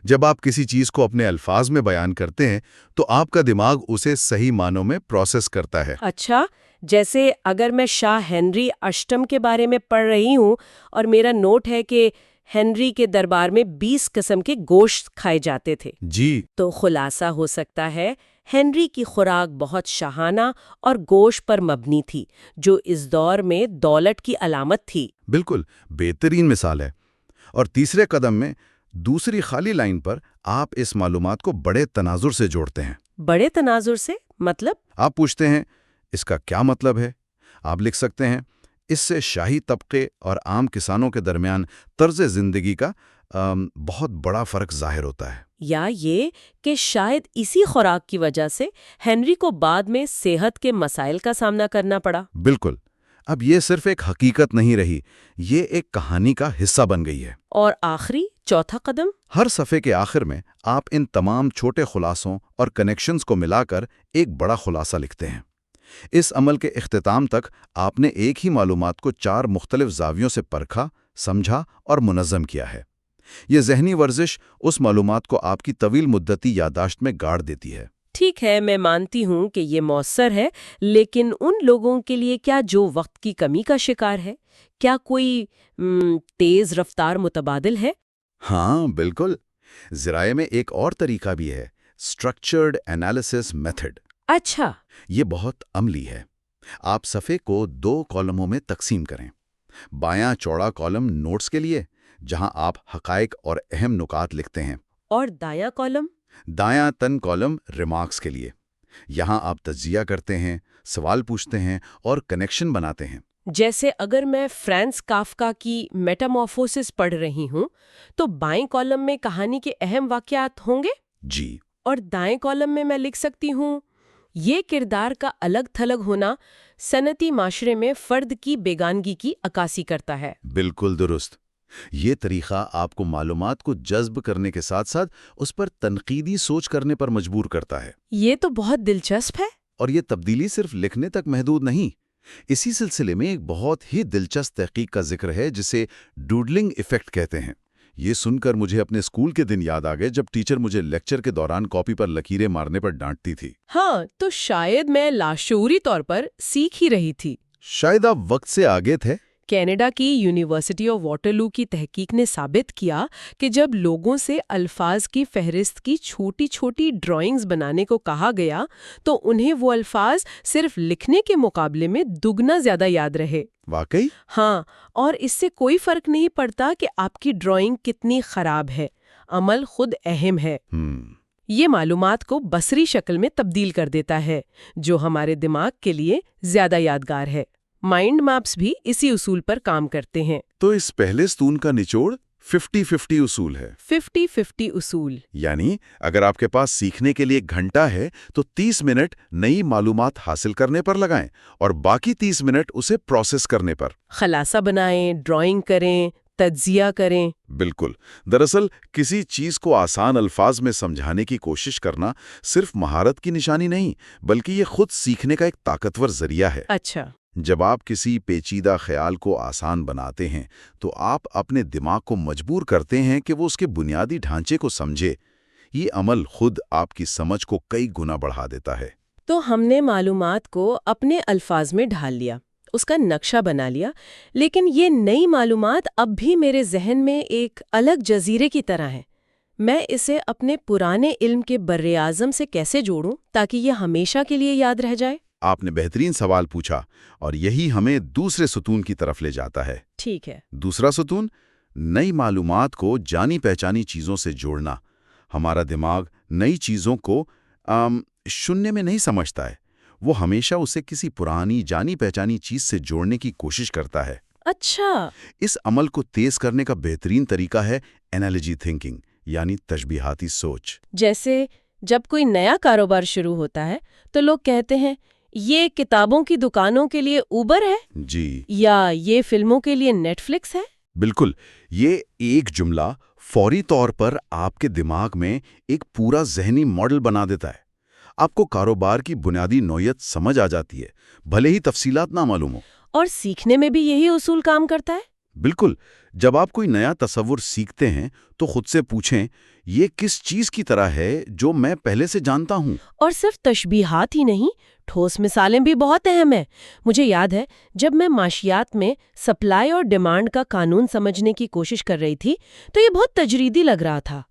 جب آپ کسی چیز کو اپنے الفاظ میں بیان کرتے ہیں تو آپ کا دماغ اسے صحیح معنوں میں پروسیس کرتا ہے۔ اچھا، جیسے اگر میں شاہ ہنری اشٹم کے بارے میں پڑھ رہی ہوں اور میرا نوٹ ہے کہ ہنری کے دربار میں 20 قسم کے گوشت کھائے جاتے تھے، جی، تو خلاصہ ہو سکتا ہے ہنری کی خوراک بہت شاہانہ اور گوشت پر مبنی تھی، جو اس دور میں دولت کی علامت تھی۔ بالکل بہترین مثال ہے۔ اور تیسرے قدم میں دوسری خالی لائن پر آپ اس معلومات کو بڑے تناظر سے جوڑتے ہیں۔ بڑے تناظر سے مطلب؟ آپ پوچھتے ہیں اس کا کیا مطلب ہے؟ آپ لکھ سکتے ہیں اس سے شاہی طبقے اور عام کسانوں کے درمیان طرز زندگی کا بہت بڑا فرق ظاہر ہوتا ہے۔ یا یہ کہ شاید اسی خوراک کی وجہ سے ہنری کو بعد میں صحت کے مسائل کا سامنا کرنا پڑا۔ بالکل، اب یہ صرف ایک حقیقت نہیں رہی، یہ ایک کہانی کا حصہ بن گئی ہے۔ اور آخری چوتھا قدم؟ ہر صفحے کے آخر میں آپ ان تمام چھوٹے خلاصوں اور کنیکشنز کو ملا کر ایک بڑا خلاصہ لکھتے ہیں۔ اس عمل کے اختتام تک آپ نے ایک ہی معلومات کو 4 مختلف زاویوں سے پرکھا، سمجھا اور منظم کیا ہے۔ یہ ذہنی ورزش اس معلومات کو آپ کی طویل مدتی یادداشت میں گاڑ دیتی ہے۔ ٹھیک ہے، میں مانتی ہوں کہ یہ مؤثر ہے، لیکن ان لوگوں کے لیے کیا جو وقت کی کمی کا شکار ہے؟ کیا کوئی تیز رفتار متبادل ہے؟ ہاں، بالکل۔ ذرائع میں ایک اور طریقہ بھی ہے، اسٹرکچرڈ انالیسس میتھڈ۔ اچھا، یہ بہت عملی ہے۔ آپ صفحے کو 2 کالموں میں تقسیم کریں۔ بایاں چوڑا کالم نوٹس کے لیے، جہاں آپ حقائق اور اہم نکات لکھتے ہیں، اور دایاں کالم؟ دایاں تن کالم ریمارکس کے لیے، یہاں آپ تجزیہ کرتے ہیں، سوال پوچھتے ہیں اور کنیکشن بناتے ہیں۔ جیسے اگر میں فرانس کافکا کی میٹامورفوسس پڑھ رہی ہوں تو بائیں کالم میں کہانی کے اہم واقعات ہوں گے، جی، اور دائیں کالم میں لکھ سکتی ہوں یہ کردار کا الگ تھلگ ہونا صنعتی معاشرے میں فرد کی بیگانگی کی عکاسی کرتا ہے۔ بالکل درست۔ یہ طریقہ آپ کو معلومات کو جذب کرنے کے ساتھ ساتھ اس پر تنقیدی سوچ کرنے پر مجبور کرتا ہے۔ یہ تو بہت دلچسپ ہے۔ اور یہ تبدیلی صرف لکھنے تک محدود نہیں۔ اسی سلسلے میں ایک بہت ہی دلچسپ تحقیق کا ذکر ہے جسے ڈوڈلنگ ایفیکٹ کہتے ہیں۔ یہ سن کر مجھے اپنے اسکول کے دن یاد آ گئے جب ٹیچر مجھے لیکچر کے دوران کاپی پر لکیریں مارنے پر ڈانٹتی تھی۔ ہاں، تو شاید میں لاشعوری طور پر سیکھ ہی رہی تھی۔ شاید آپ وقت سے آگے تھے۔ کینیڈا کی یونیورسٹی آف واٹرلو کی تحقیق نے ثابت کیا کہ جب لوگوں سے الفاظ کی فہرست کی چھوٹی چھوٹی ڈرائنگز بنانے کو کہا گیا تو انہیں وہ الفاظ صرف لکھنے کے مقابلے میں دگنا زیادہ یاد رہے۔ واقعی؟ ہاں، اور اس سے کوئی فرق نہیں پڑتا کہ آپ کی ڈرائنگ کتنی خراب ہے، عمل خود اہم ہے۔ یہ معلومات کو بصری شکل میں تبدیل کر دیتا ہے، جو ہمارے دماغ کے لیے زیادہ یادگار ہے۔ مائنڈ میپس بھی اسی اصول پر کام کرتے ہیں۔ تو اس پہلے ستون کا نچوڑ 50-50 اصول ہے۔ 50-50 اصول، یعنی اگر آپ کے پاس سیکھنے کے لیے 1 گھنٹہ ہے تو 30 منٹ نئی معلومات حاصل کرنے پر لگائیں اور باقی 30 منٹ اسے پروسیس کرنے پر۔ خلاصہ بنائیں، ڈرائنگ کریں، تجزیہ کریں۔ بالکل۔ دراصل کسی چیز کو آسان الفاظ میں سمجھانے کی کوشش کرنا صرف مہارت کی نشانی نہیں بلکہ یہ خود سیکھنے کا ایک طاقتور ذریعہ ہے۔ اچھا، جب آپ کسی پیچیدہ خیال کو آسان بناتے ہیں تو آپ اپنے دماغ کو مجبور کرتے ہیں کہ وہ اس کے بنیادی ڈھانچے کو سمجھے۔ یہ عمل خود آپ کی سمجھ کو کئی گنا بڑھا دیتا ہے۔ تو ہم نے معلومات کو اپنے الفاظ میں ڈھال لیا، اس کا نقشہ بنا لیا، لیکن یہ نئی معلومات اب بھی میرے ذہن میں ایک الگ جزیرے کی طرح ہے۔ میں اسے اپنے پرانے علم کے براعظم سے کیسے جوڑوں تاکہ یہ ہمیشہ کے لیے یاد رہ جائے؟ آپ نے بہترین سوال پوچھا، اور یہی ہمیں دوسرے ستون کی طرف لے جاتا ہے۔ ٹھیک ہے۔ دوسرا ستون، نئی معلومات کو جانی پہچانی چیزوں سے جوڑنا۔ ہمارا دماغ نئی چیزوں کو شننے میں نہیں سمجھتا ہے، وہ ہمیشہ اسے کسی پرانی جانی پہچانی چیز سے جوڑنے کی کوشش کرتا ہے۔ اچھا۔ اس عمل کو تیز کرنے کا بہترین طریقہ ہے انالوجی تھنکنگ، یعنی تشبیہاتی سوچ۔ جیسے جب کوئی نیا کاروبار شروع ہوتا ہے تو لوگ کہتے ہیں یہ کتابوں کی دکانوں کے لیے اوبر ہے، جی، یا یہ فلموں کے لیے نیٹ فلکس ہے۔ بالکل۔ یہ ایک جملہ فوری طور پر آپ کے دماغ میں ایک پورا ذہنی ماڈل بنا دیتا ہے۔ آپ کو کاروبار کی بنیادی نوعیت سمجھ آ جاتی ہے، بھلے ہی تفصیلات نہ معلوم ہو۔ اور سیکھنے میں بھی یہی اصول کام کرتا ہے؟ بالکل۔ جب آپ کوئی نیا تصور سیکھتے ہیں تو خود سے پوچھیں، یہ کس چیز کی طرح ہے جو میں پہلے سے جانتا ہوں؟ اور صرف تشبیہات ہی نہیں، ٹھوس مثالیں بھی بہت اہم ہیں۔ مجھے یاد ہے جب میں معاشیات میں سپلائی اور ڈیمانڈ کا قانون سمجھنے کی کوشش کر رہی تھی تو یہ بہت تجریدی لگ رہا تھا،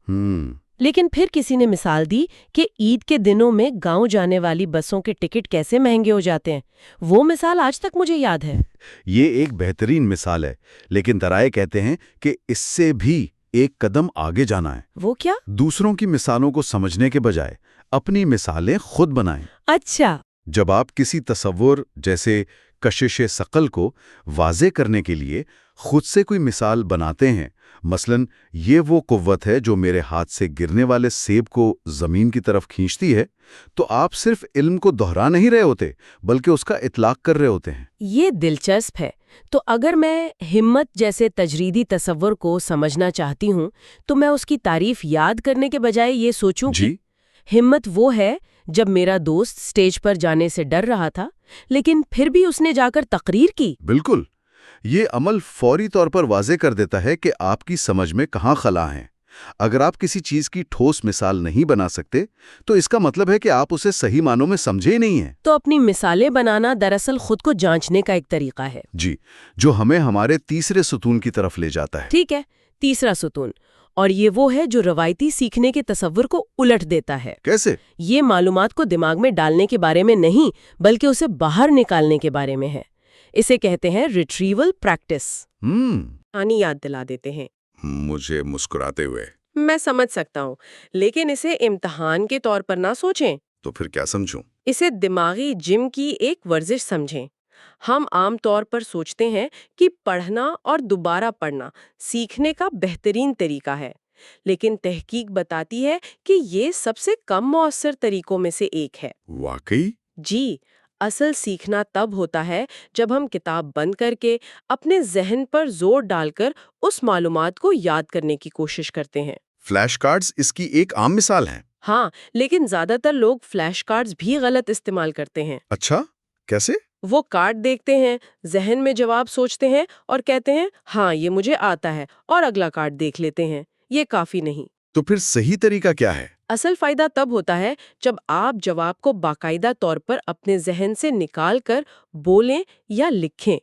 لیکن پھر کسی نے مثال دی کہ عید کے دنوں میں گاؤں جانے والی بسوں کے ٹکٹ کیسے مہنگے ہو جاتے ہیں۔ وہ مثال آج تک مجھے یاد ہے۔ یہ ایک بہترین مثال ہے، لیکن درائے کہتے ہیں کہ اس سے بھی ایک قدم آگے جانا ہے۔ وہ کیا؟ دوسروں کی مثالوں کو سمجھنے کے بجائے اپنی مثالیں خود بنائیں۔ اچھا۔ جب آپ کسی تصور جیسے کشش ثقل کو واضح کرنے کے لیے خود سے کوئی مثال بناتے ہیں، مثلاً یہ وہ قوت ہے جو میرے ہاتھ سے گرنے والے سیب کو زمین کی طرف کھینچتی ہے، تو آپ صرف علم کو دہرا نہیں رہے ہوتے بلکہ اس کا اطلاق کر رہے ہوتے ہیں۔ یہ دلچسپ ہے۔ تو اگر میں ہمت جیسے تجریدی تصور کو سمجھنا چاہتی ہوں تو میں اس کی تعریف یاد کرنے کے بجائے یہ سوچوں کہ ہمت وہ ہے جب میرا دوست سٹیج پر جانے سے ڈر رہا تھا لیکن پھر بھی اس نے جا کر تقریر کی۔ بالکل۔ یہ عمل فوری طور پر واضح کر دیتا ہے کہ آپ کی سمجھ میں کہاں خلا ہیں۔ اگر آپ کسی چیز کی ٹھوس مثال نہیں بنا سکتے تو اس کا مطلب ہے کہ آپ اسے صحیح معنوں میں سمجھے ہی نہیں ہیں۔ تو اپنی مثالیں بنانا دراصل خود کو جانچنے کا ایک طریقہ ہے۔ جی، جو ہمیں ہمارے تیسرے ستون کی طرف لے جاتا ہے۔ ٹھیک ہے، تیسرا ستون، اور یہ وہ ہے جو روایتی سیکھنے کے تصور کو الٹ دیتا ہے۔ کیسے؟ یہ معلومات کو دماغ میں ڈالنے کے بارے میں نہیں بلکہ اسے باہر نکالنے کے بارے میں ہے۔ اسے کہتے ہیں ریٹریول پریکٹس۔ کہانی یاد دلا دیتے ہیں۔ مجھے مسکراتے ہوئے۔ میں سمجھ سکتا ہوں، لیکن اسے امتحان کے طور پر نہ سوچیں۔ تو پھر کیا سمجھوں؟ اسے دماغی جم کی ایک ورزش سمجھیں۔ ہم عام طور پر سوچتے ہیں کہ پڑھنا اور دوبارہ پڑھنا سیکھنے کا بہترین طریقہ ہے، لیکن تحقیق بتاتی ہے کہ یہ سب سے کم مؤثر طریقوں میں سے ایک ہے۔ واقعی؟ جی، اصل سیکھنا تب ہوتا ہے جب ہم کتاب بند کر کے اپنے ذہن پر زور ڈال کر اس معلومات کو یاد کرنے کی کوشش کرتے ہیں۔ فلیش کارڈز اس کی ایک عام مثال ہیں۔ ہاں، لیکن زیادہ تر لوگ فلیش کارڈز بھی غلط استعمال کرتے ہیں۔ اچھا، کیسے؟ وہ کارڈ دیکھتے ہیں، ذہن میں جواب سوچتے ہیں اور کہتے ہیں ہاں یہ مجھے آتا ہے، اور اگلا کارڈ دیکھ لیتے ہیں۔ یہ کافی نہیں۔ تو پھر صحیح طریقہ کیا ہے؟ اصل فائدہ تب ہوتا ہے جب آپ جواب کو باقاعدہ طور پر اپنے ذہن سے نکال کر بولیں یا لکھیں۔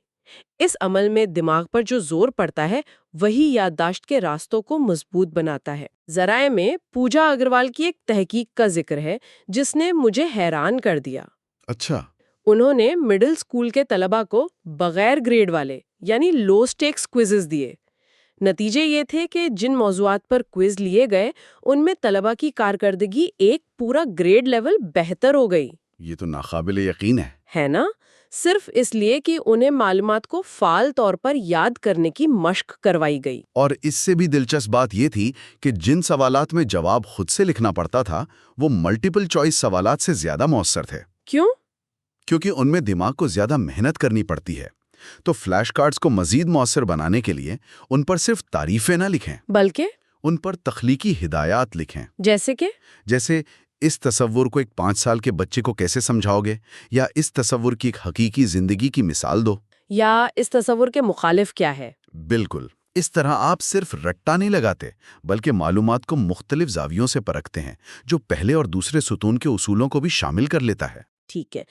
اس عمل میں دماغ پر جو زور پڑتا ہے وہی یادداشت کے راستوں کو مضبوط بناتا ہے۔ ذرائع میں پوجا اگروال کی ایک تحقیق کا ذکر ہے جس نے مجھے حیران کر دیا۔ اچھا۔ انہوں نے مڈل اسکول کے طلباء کو بغیر گریڈ والے یعنی لو سٹیکس کوئزز دیے۔ نتیجے یہ تھے کہ جن موضوعات پر کوئز لیے گئے ان میں طلباء کی کارکردگی ایک پورا گریڈ لیول بہتر ہو گئی۔ یہ تو ناقابل یقین ہے نا؟ صرف اس لیے کہ انہیں معلومات کو فعال طور پر یاد کرنے کی مشق کروائی گئی۔ اور اس سے بھی دلچسپ بات یہ تھی کہ جن سوالات میں جواب خود سے لکھنا پڑتا تھا وہ ملٹیپل چوائس سوالات سے زیادہ مؤثر تھے۔ کیوں؟ کیونکہ ان میں دماغ کو زیادہ محنت کرنی پڑتی ہے۔ تو فلیش کارڈز کو مزید مؤثر بنانے کے لیے ان پر صرف تعریفیں نہ لکھیں بلکہ ان پر تخلیقی ہدایات لکھیں۔ جیسے اس تصور کو ایک 5 سال کے بچے کو کیسے سمجھاؤ گے، یا اس تصور کی ایک حقیقی زندگی کی مثال دو، یا اس تصور کے مخالف کیا ہے۔ بالکل۔ اس طرح آپ صرف رٹا نہیں لگاتے بلکہ معلومات کو مختلف زاویوں سے پرکھتے ہیں، جو پہلے اور دوسرے ستون کے اصولوں کو بھی شامل کر لیتا ہے۔ ٹھیک ہے،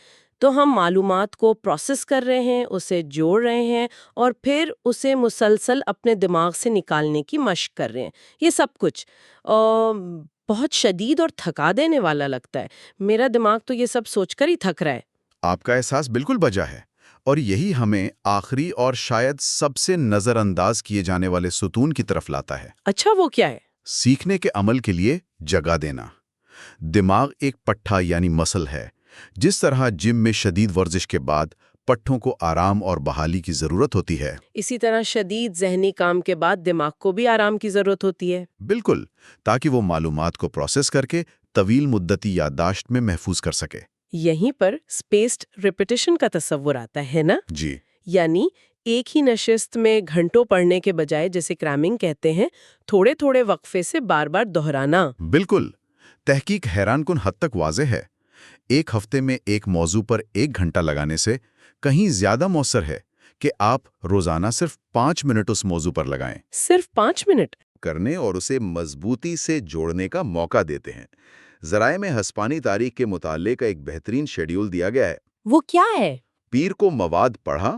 تو ہم معلومات کو پروسیس کر رہے ہیں، اسے جوڑ رہے ہیں اور پھر اسے مسلسل اپنے دماغ سے نکالنے کی مشق کر رہے ہیں. یہ سب کچھ بہت شدید اور تھکا دینے والا لگتا ہے. میرا دماغ تو یہ سب سوچ کر ہی تھک رہا ہے. آپ کا احساس بالکل بجا ہے، اور یہی ہمیں آخری اور شاید سب سے نظر انداز کیے جانے والے ستون کی طرف لاتا ہے. اچھا، وہ کیا ہے؟ سیکھنے کے عمل کے لیے جگہ دینا. دماغ ایک پٹھا یعنی مسل ہے. جس طرح جم میں شدید ورزش کے بعد پٹھوں کو آرام اور بحالی کی ضرورت ہوتی ہے، اسی طرح شدید ذہنی کام کے بعد دماغ کو بھی آرام کی ضرورت ہوتی ہے. بالکل، تاکہ وہ معلومات کو پروسیس کر کے طویل مدتی یادداشت میں محفوظ کر سکے. یہیں پر اسپیسڈ ریپیٹیشن کا تصور آتا ہے نا؟ جی، یعنی ایک ہی نشست میں گھنٹوں پڑھنے کے بجائے، جسے کرامنگ کہتے ہیں، تھوڑے تھوڑے وقفے سے بار بار دہرانا. بالکل. تحقیق حیران کن حد تک واضح ہے. ایک ہفتے میں ایک موضوع پر 1 گھنٹہ لگانے سے کہیں زیادہ مؤثر ہے کہ آپ روزانہ صرف 5 منٹ اس موضوع پر لگائیں. صرف 5 منٹ؟ کرنے اور اسے مضبوطی سے جوڑنے کا موقع دیتے ہیں. ذرائع میں ہسپانی تاریخ کے مطالعے کا ایک بہترین شیڈیول دیا گیا ہے. وہ کیا ہے؟ پیر کو مواد پڑھا،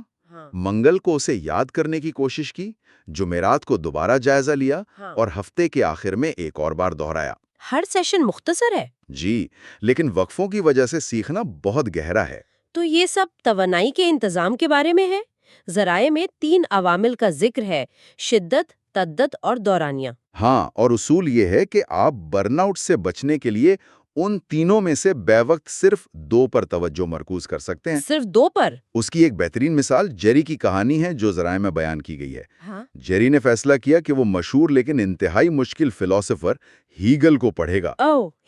منگل کو اسے یاد کرنے کی کوشش کی، جمعرات کو دوبارہ جائزہ لیا، اور ہفتے کے آخر میں ایک اور بار دہرایا. ہر سیشن مختصر ہے؟ جی، لیکن وقفوں کی وجہ سے سیکھنا بہت گہرا ہے. تو یہ سب توانائی کے انتظام کے بارے میں ہے. ذرائع میں 3 عوامل کا ذکر ہے: شدت، تدت اور دورانیہ. ہاں، اور اصول یہ ہے کہ آپ برن آؤٹ سے بچنے کے لیے ان تینوں میں سے بے وقت صرف 2 پر توجہ مرکوز کر سکتے ہیں. صرف 2 پر؟ اس کی ایک بہترین مثال جیری کی کہانی ہے جو ذرائع میں بیان کی گئی ہے. ہاں. جیری نے فیصلہ کیا کہ وہ مشہور لیکن انتہائی مشکل فلسفر ہیگل کو پڑھے گا.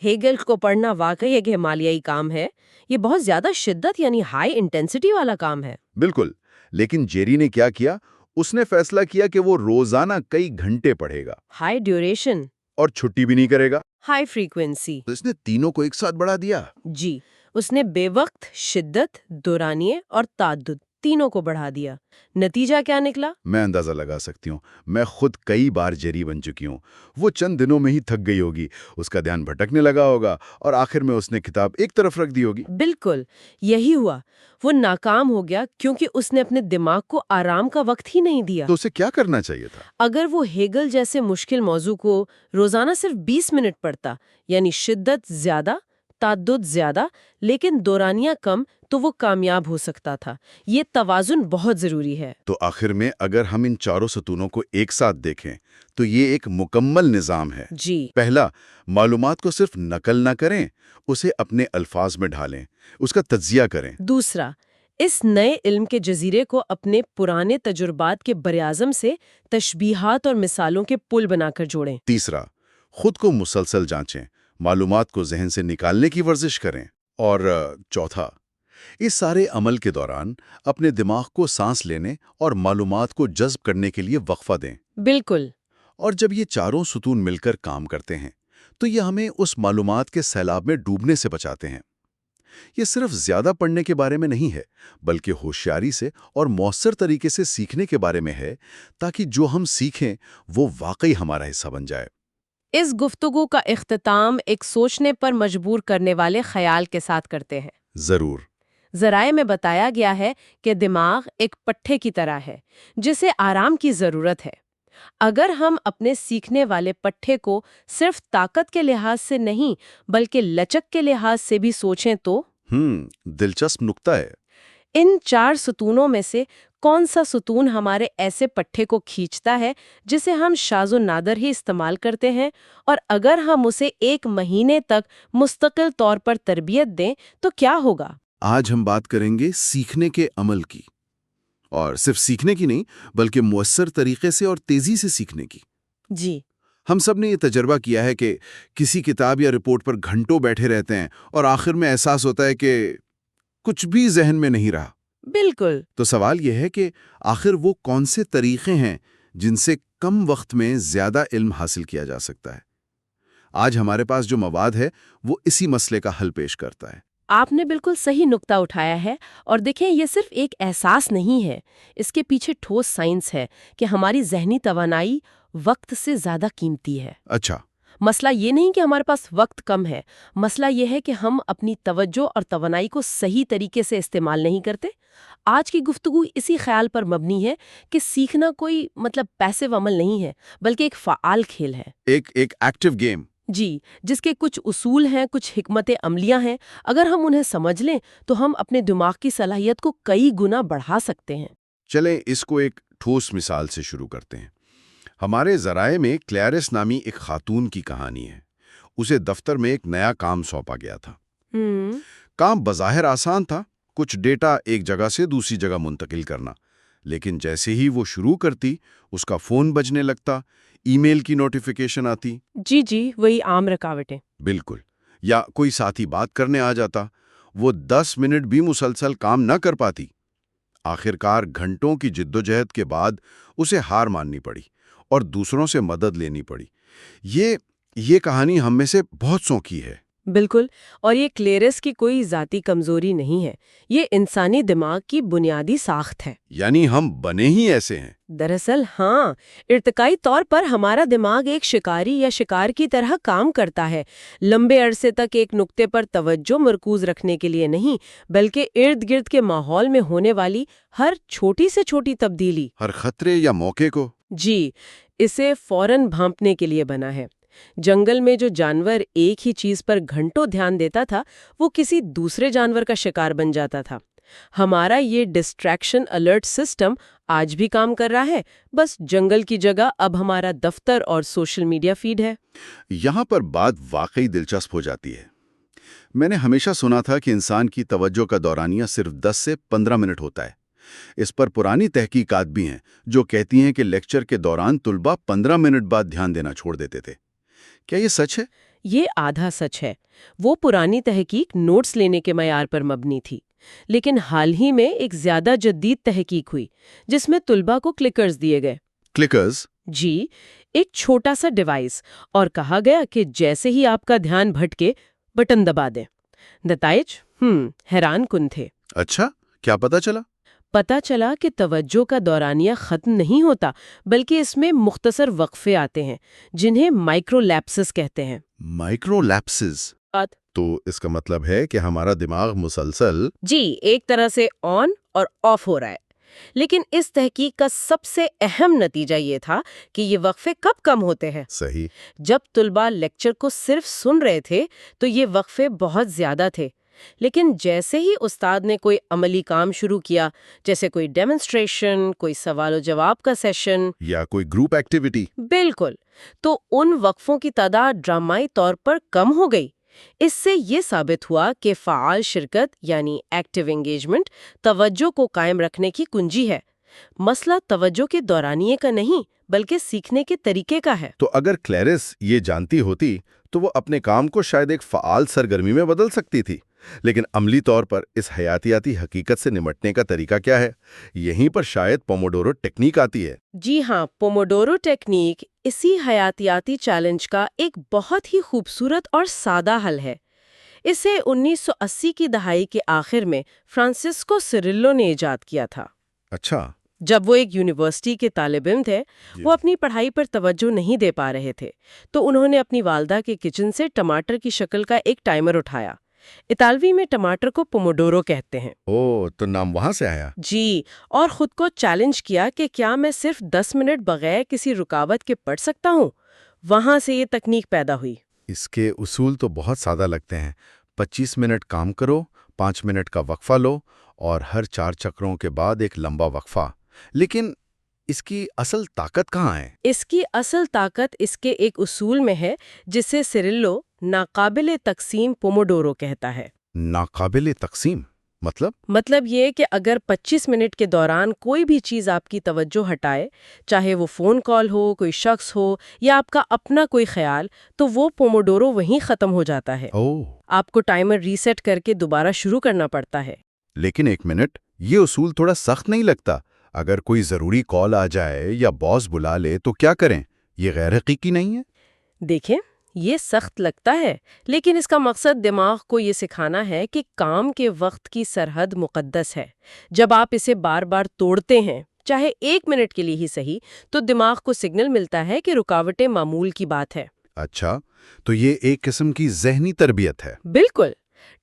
ہیگل کو پڑھنا واقعی ایک ہمالیائی کام ہے. یہ بہت زیادہ شدت یعنی ہائی انٹینسٹی والا کام ہے. بالکل، لیکن جیری نے کیا؟ اس نے فیصلہ کیا کہ وہ روزانہ کئی گھنٹے پڑھے گا. High duration. اور چھٹی بھی نہیں کرے گا. High frequency. تو اس نے تینوں کو ایک ساتھ بڑھا دیا. جی، اس نے بے وقت، شدت، دورانیے اور تعدد تینوں کو بڑھا دیا. نتیجہ کیا نکلا؟ میں اندازہ لگا سکتی ہوں. میں خود کئی بار جیری بن چکی ہوں. وہ چند دنوں میں ہی تھک گئی ہوگی، اس کا دھیان بھٹکنے لگا ہوگا، اور آخر میں اس نے کتاب ایک طرف رکھ دی ہوگی. بالکل یہی ہوا. وہ ناکام ہو گیا کیونکہ اس نے اپنے دماغ کو آرام کا وقت ہی نہیں دیا. تو اسے کیا کرنا چاہیے تھا؟ اگر وہ ہیگل جیسے مشکل موضوع کو روزانہ صرف 20 منٹ پڑھتا، یعنی شدت زیادہ، تعدد زیادہ لیکن دورانیہ کم، تو وہ کامیاب ہو سکتا تھا. یہ توازن بہت ضروری ہے. تو آخر میں اگر ہم ان چاروں ستونوں کو ایک ساتھ دیکھیں تو یہ ایک مکمل نظام ہے. جی. پہلا، معلومات کو صرف نقل نہ کریں، اسے اپنے الفاظ میں ڈھالیں، اس کا تجزیہ کریں. دوسرا، اس نئے علم کے جزیرے کو اپنے پرانے تجربات کے براعظم سے تشبیہات اور مثالوں کے پل بنا کر جوڑیں. تیسرا، خود کو مسلسل جانچیں، معلومات کو ذہن سے نکالنے کی ورزش کریں. اور چوتھا، اس سارے عمل کے دوران اپنے دماغ کو سانس لینے اور معلومات کو جذب کرنے کے لیے وقفہ دیں. بالکل. اور جب یہ چاروں ستون مل کر کام کرتے ہیں تو یہ ہمیں اس معلومات کے سیلاب میں ڈوبنے سے بچاتے ہیں. یہ صرف زیادہ پڑھنے کے بارے میں نہیں ہے، بلکہ ہوشیاری سے اور مؤثر طریقے سے سیکھنے کے بارے میں ہے، تاکہ جو ہم سیکھیں وہ واقعی ہمارا حصہ بن جائے. اس گفتگو کا اختتام ایک سوچنے پر مجبور کرنے والے خیال کے ساتھ کرتے ہیں. ضرور. ذرائع میں بتایا گیا ہے کہ دماغ ایک پٹھے کی طرح ہے جسے آرام کی ضرورت ہے. اگر ہم اپنے سیکھنے والے پٹھے کو صرف طاقت کے لحاظ سے نہیں بلکہ لچک کے لحاظ سے بھی سوچیں تو دلچسپ نکتہ ہے. ان 4 ستونوں میں سے کون سا ستون ہمارے ایسے پٹھے کو کھینچتا ہے جسے ہم شاذ و نادر ہی استعمال کرتے ہیں، اور اگر ہم اسے 1 مہینے تک مستقل طور پر تربیت دیں تو کیا ہوگا؟ آج ہم بات کریں گے سیکھنے کے عمل کی، اور صرف سیکھنے کی نہیں بلکہ مؤثر طریقے سے اور تیزی سے سیکھنے کی. جی. ہم سب نے یہ تجربہ کیا ہے کہ کسی کتاب یا رپورٹ پر گھنٹوں بیٹھے رہتے ہیں اور آخر میں احساس ہوتا ہے کہ کچھ بھی ذہن میں نہیں رہا. بالکل. تو سوال یہ ہے کہ آخر وہ کون سے طریقے ہیں جن سے کم وقت میں زیادہ علم حاصل کیا جا سکتا ہے؟ آج ہمارے پاس جو مواد ہے وہ اسی مسئلے کا حل پیش کرتا ہے. آپ نے بالکل صحیح نقطہ اٹھایا ہے، اور دیکھیں یہ صرف ایک احساس نہیں ہے، اس کے پیچھے ٹھوس سائنس ہے کہ ہماری ذہنی توانائی وقت سے زیادہ قیمتی ہے. اچھا. مسئلہ یہ نہیں کہ ہمارے پاس وقت کم ہے، مسئلہ یہ ہے کہ ہم اپنی توجہ اور توانائی کو صحیح طریقے سے استعمال نہیں کرتے۔ آج کی گفتگو اسی خیال پر مبنی ہے کہ سیکھنا کوئی پیسو عمل نہیں ہے، بلکہ ایک فعال کھیل ہے۔ ایک ایکٹیو گیم۔ جی، جس کے کچھ اصول ہیں، کچھ حکمت عملیاں ہیں۔ اگر ہم انہیں سمجھ لیں تو ہم اپنے دماغ کی صلاحیت کو کئی گنا بڑھا سکتے ہیں۔ چلیں اس کو ایک ٹھوس مثال سے شروع کرتے ہیں۔ ہمارے ذرائع میں کلیرس نامی ایک خاتون کی کہانی ہے۔ اسے دفتر میں ایک نیا کام سونپا گیا تھا۔ کام بظاہر آسان تھا، کچھ ڈیٹا ایک جگہ سے دوسری جگہ منتقل کرنا، لیکن جیسے ہی وہ شروع کرتی اس کا فون بجنے لگتا، ای میل کی نوٹیفیکیشن آتی۔ جی، وہی عام رکاوٹیں۔ بالکل۔ یا کوئی ساتھی بات کرنے آ جاتا، وہ 10 منٹ بھی مسلسل کام نہ کر پاتی۔ آخرکار گھنٹوں کی جدوجہد کے بعد اسے ہار ماننی پڑی اور دوسروں سے مدد لینی پڑی۔ یہ کہانی ہم میں سے بہت سوں کی ہے۔ بالکل، اور یہ کلیرس کی کوئی ذاتی کمزوری نہیں ہے، یہ انسانی دماغ کی بنیادی ساخت ہے۔ یعنی ہم بنے ہی ایسے ہیں؟ دراصل ہاں، ارتقائی طور پر ہمارا دماغ ایک شکاری یا شکار کی طرح کام کرتا ہے، لمبے عرصے تک ایک نقطے پر توجہ مرکوز رکھنے کے لیے نہیں، بلکہ ارد گرد کے ماحول میں ہونے والی ہر چھوٹی سے چھوٹی تبدیلی، ہر خطرے یا موقع کو۔ جی، اسے فوراً بھانپنے کے لیے بنا ہے۔ جنگل میں جو جانور ایک ہی چیز پر گھنٹوں دھیان دیتا تھا، وہ کسی دوسرے جانور کا شکار بن جاتا تھا۔ ہمارا یہ ڈسٹریکشن الرٹ سسٹم آج بھی کام کر رہا ہے، بس جنگل کی جگہ اب ہمارا دفتر اور سوشل میڈیا فیڈ ہے۔ یہاں پر بات واقعی دلچسپ ہو جاتی ہے۔ میں نے ہمیشہ سنا تھا کہ انسان کی توجہ کا دورانیہ صرف 10 سے 15 منٹ ہوتا ہے۔ اس پر پرانی تحقیقات بھی ہیں جو کہتی ہیں کہ لیکچر کے دوران طلباء 15 منٹ بعد دھیان دینا چھوڑ دیتے تھے۔ کیا یہ سچ ہے؟ یہ آدھا سچ ہے۔ وہ پرانی تحقیق نوٹس لینے کے معیار پر مبنی تھی، لیکن حال ہی میں ایک زیادہ جدید تحقیق ہوئی جس میں طلباء کو کلکرز دیے گئے۔ کلکرز؟ جی، ایک چھوٹا سا ڈیوائس، اور کہا گیا کہ جیسے ہی آپ کا دھیان بھٹکے بٹن دبا دیں۔ نتائج حیران کن تھے۔ اچھا، کیا پتا چلا؟ پتا چلا کہ توجہ کا دورانیہ ختم نہیں ہوتا، بلکہ اس میں مختصر وقفے آتے ہیں جنہیں مائکرو لیپسز کہتے ہیں۔ Micro lapses? تو اس کا مطلب ہے کہ ہمارا دماغ مسلسل جی، ایک طرح سے آن اور آف ہو رہا ہے۔ لیکن اس تحقیق کا سب سے اہم نتیجہ یہ تھا کہ یہ وقفے کب کم ہوتے ہیں۔ صحیح۔ جب طلباء لیکچر کو صرف سن رہے تھے تو یہ وقفے بہت زیادہ تھے، لیکن جیسے ہی استاد نے کوئی عملی کام شروع کیا، جیسے کوئی ڈیمونسٹریشن، کوئی سوال و جواب کا سیشن یا کوئی گروپ ایکٹیویٹی، بالکل، تو ان وقفوں کی تعداد ڈرامائی طور پر کم ہو گئی۔ اس سے یہ ثابت ہوا کہ فعال شرکت یعنی ایکٹیو انگیجمنٹ توجہ کو قائم رکھنے کی کنجی ہے۔ مسئلہ توجہ کے دورانیے کا نہیں، بلکہ سیکھنے کے طریقے کا ہے۔ تو اگر کلیرس یہ جانتی ہوتی تو وہ اپنے کام کو شاید ایک فعال سرگرمی میں بدل سکتی تھی، لیکن عملی طور پر اس حیاتیاتی حقیقت سے نمٹنے کا طریقہ کیا ہے؟ یہیں پر شاید پوموڈورو ٹیکنیک آتی ہے۔ جی ہاں، پوموڈورو ٹیکنیک اسی حیاتیاتی چیلنج کا ایک بہت ہی خوبصورت اور سادہ حل ہے۔ اسے 1980 کی دہائی کے آخر میں فرانسسکو سیریلو نے ایجاد کیا تھا۔ اچھا۔ جب وہ ایک یونیورسٹی کے طالب علم تھے، وہ اپنی پڑھائی پر توجہ نہیں دے پا رہے تھے، تو انہوں نے اپنی والدہ کے کچن سے ٹماٹر کی شکل کا ایک ٹائمر اٹھایا۔ اطالوی میں ٹماٹر کو پوموڈورو کہتے ہیں۔ تو نام وہاں سے آیا؟ جی، اور خود کو چیلنج کیا کہ کیا میں صرف 10 منٹ بغیر کسی رکاوٹ کے پڑھ سکتا ہوں؟ وہاں سے یہ تکنیک پیدا ہوئی۔ اس کے اصول تو بہت سادہ لگتے ہیں۔ 25 منٹ کام کرو، 5 منٹ کا وقفہ لو، اور ہر 4 چکروں کے بعد ایک لمبا وقفہ۔ لیکن اس کی اصل طاقت کہاں ہے؟ اس کی اصل طاقت اس کے ایک اصول میں ہے جسے سیریلو ناقابل تقسیم پوموڈورو کہتا ہے۔ ناقابل تقسیم مطلب یہ کہ اگر 25 منٹ کے دوران کوئی بھی چیز آپ کی توجہ ہٹائے، چاہے وہ فون کال ہو، کوئی شخص ہو، یا آپ کا اپنا کوئی خیال، تو وہ پوموڈورو وہیں ختم ہو جاتا ہے۔ آپ کو ٹائمر ریسیٹ کر کے دوبارہ شروع کرنا پڑتا ہے۔ لیکن 1 منٹ، یہ اصول تھوڑا سخت نہیں لگتا؟ اگر کوئی ضروری کال آ جائے یا باس بلا لے تو کیا کریں؟ یہ غیر حقیقی نہیں ہے؟ دیکھیں، یہ سخت لگتا ہے، لیکن اس کا مقصد دماغ کو یہ سکھانا ہے کہ کام کے وقت کی سرحد مقدس ہے۔ جب آپ اسے بار بار توڑتے ہیں، چاہے 1 منٹ کے لیے ہی صحیح، تو دماغ کو سگنل ملتا ہے کہ رکاوٹیں معمول کی بات ہے۔ اچھا، تو یہ ایک قسم کی ذہنی تربیت ہے۔ بالکل،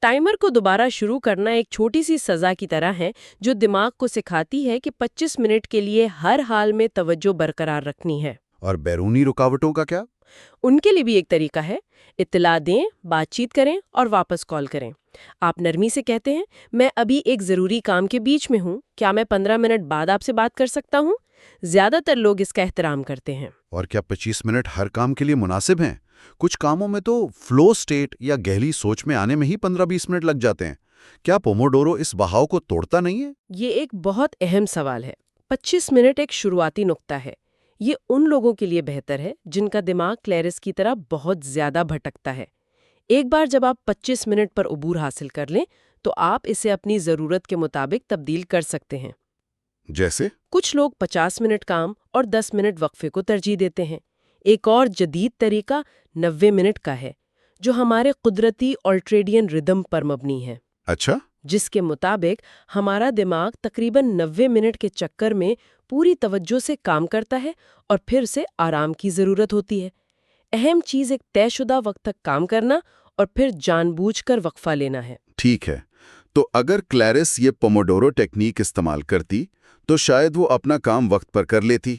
ٹائمر کو دوبارہ شروع کرنا ایک چھوٹی سی سزا کی طرح ہے جو دماغ کو سکھاتی ہے کہ 25 منٹ کے لیے ہر حال میں توجہ برقرار رکھنی ہے۔ اور بیرونی رکاوٹوں کا کیا؟ ان کے لیے بھی ایک طریقہ ہے، اطلاع دیں، بات چیت کریں اور واپس کال کریں۔ آپ نرمی سے کہتے ہیں، میں ابھی ایک ضروری کام کے بیچ میں ہوں، کیا میں 15 منٹ بعد آپ سے بات کر سکتا ہوں؟ زیادہ تر لوگ اس کا احترام کرتے ہیں۔ اور کیا 25 منٹ ہر کام کے لیے مناسب ہیں؟ کچھ کاموں میں تو فلو سٹیٹ یا گہری سوچ میں آنے میں ہی 15-20 منٹ لگ جاتے ہیں۔ کیا پوموڈورو اس بہاؤ کو توڑتا نہیں ہے؟ یہ ایک بہت اہم سوال ہے۔ 25 منٹ ایک شروعاتی نقطہ ہے۔ یہ ان لوگوں کے لیے بہتر ہے جن کا دماغ کلیرس کی طرح بہت زیادہ بھٹکتا ہے۔ ایک بار جب آپ 25 منٹ پر عبور حاصل کر لیں تو آپ اسے اپنی ضرورت کے مطابق تبدیل کر سکتے ہیں۔ جیسے؟ کچھ لوگ 50 منٹ کام اور 10 منٹ وقفے کو ترجیح دیتے ہیں۔ ایک اور جدید طریقہ 90 منٹ کا ہے جو ہمارے قدرتی آلٹریڈین ردم پر مبنی ہے۔ اچھا؟ جس کے مطابق ہمارا دماغ تقریباً 90 منٹ کے چکر میں پوری توجہ سے کام کرتا ہے اور پھر سے آرام کی ضرورت ہوتی ہے۔ اہم چیز ایک طے شدہ وقت تک کام کرنا اور پھر جان بوجھ کر وقفہ لینا ہے۔ ٹھیک ہے، تو اگر کلیرس یہ پوموڈورو ٹیکنیک استعمال کرتی تو شاید وہ اپنا کام وقت پر کر لیتی،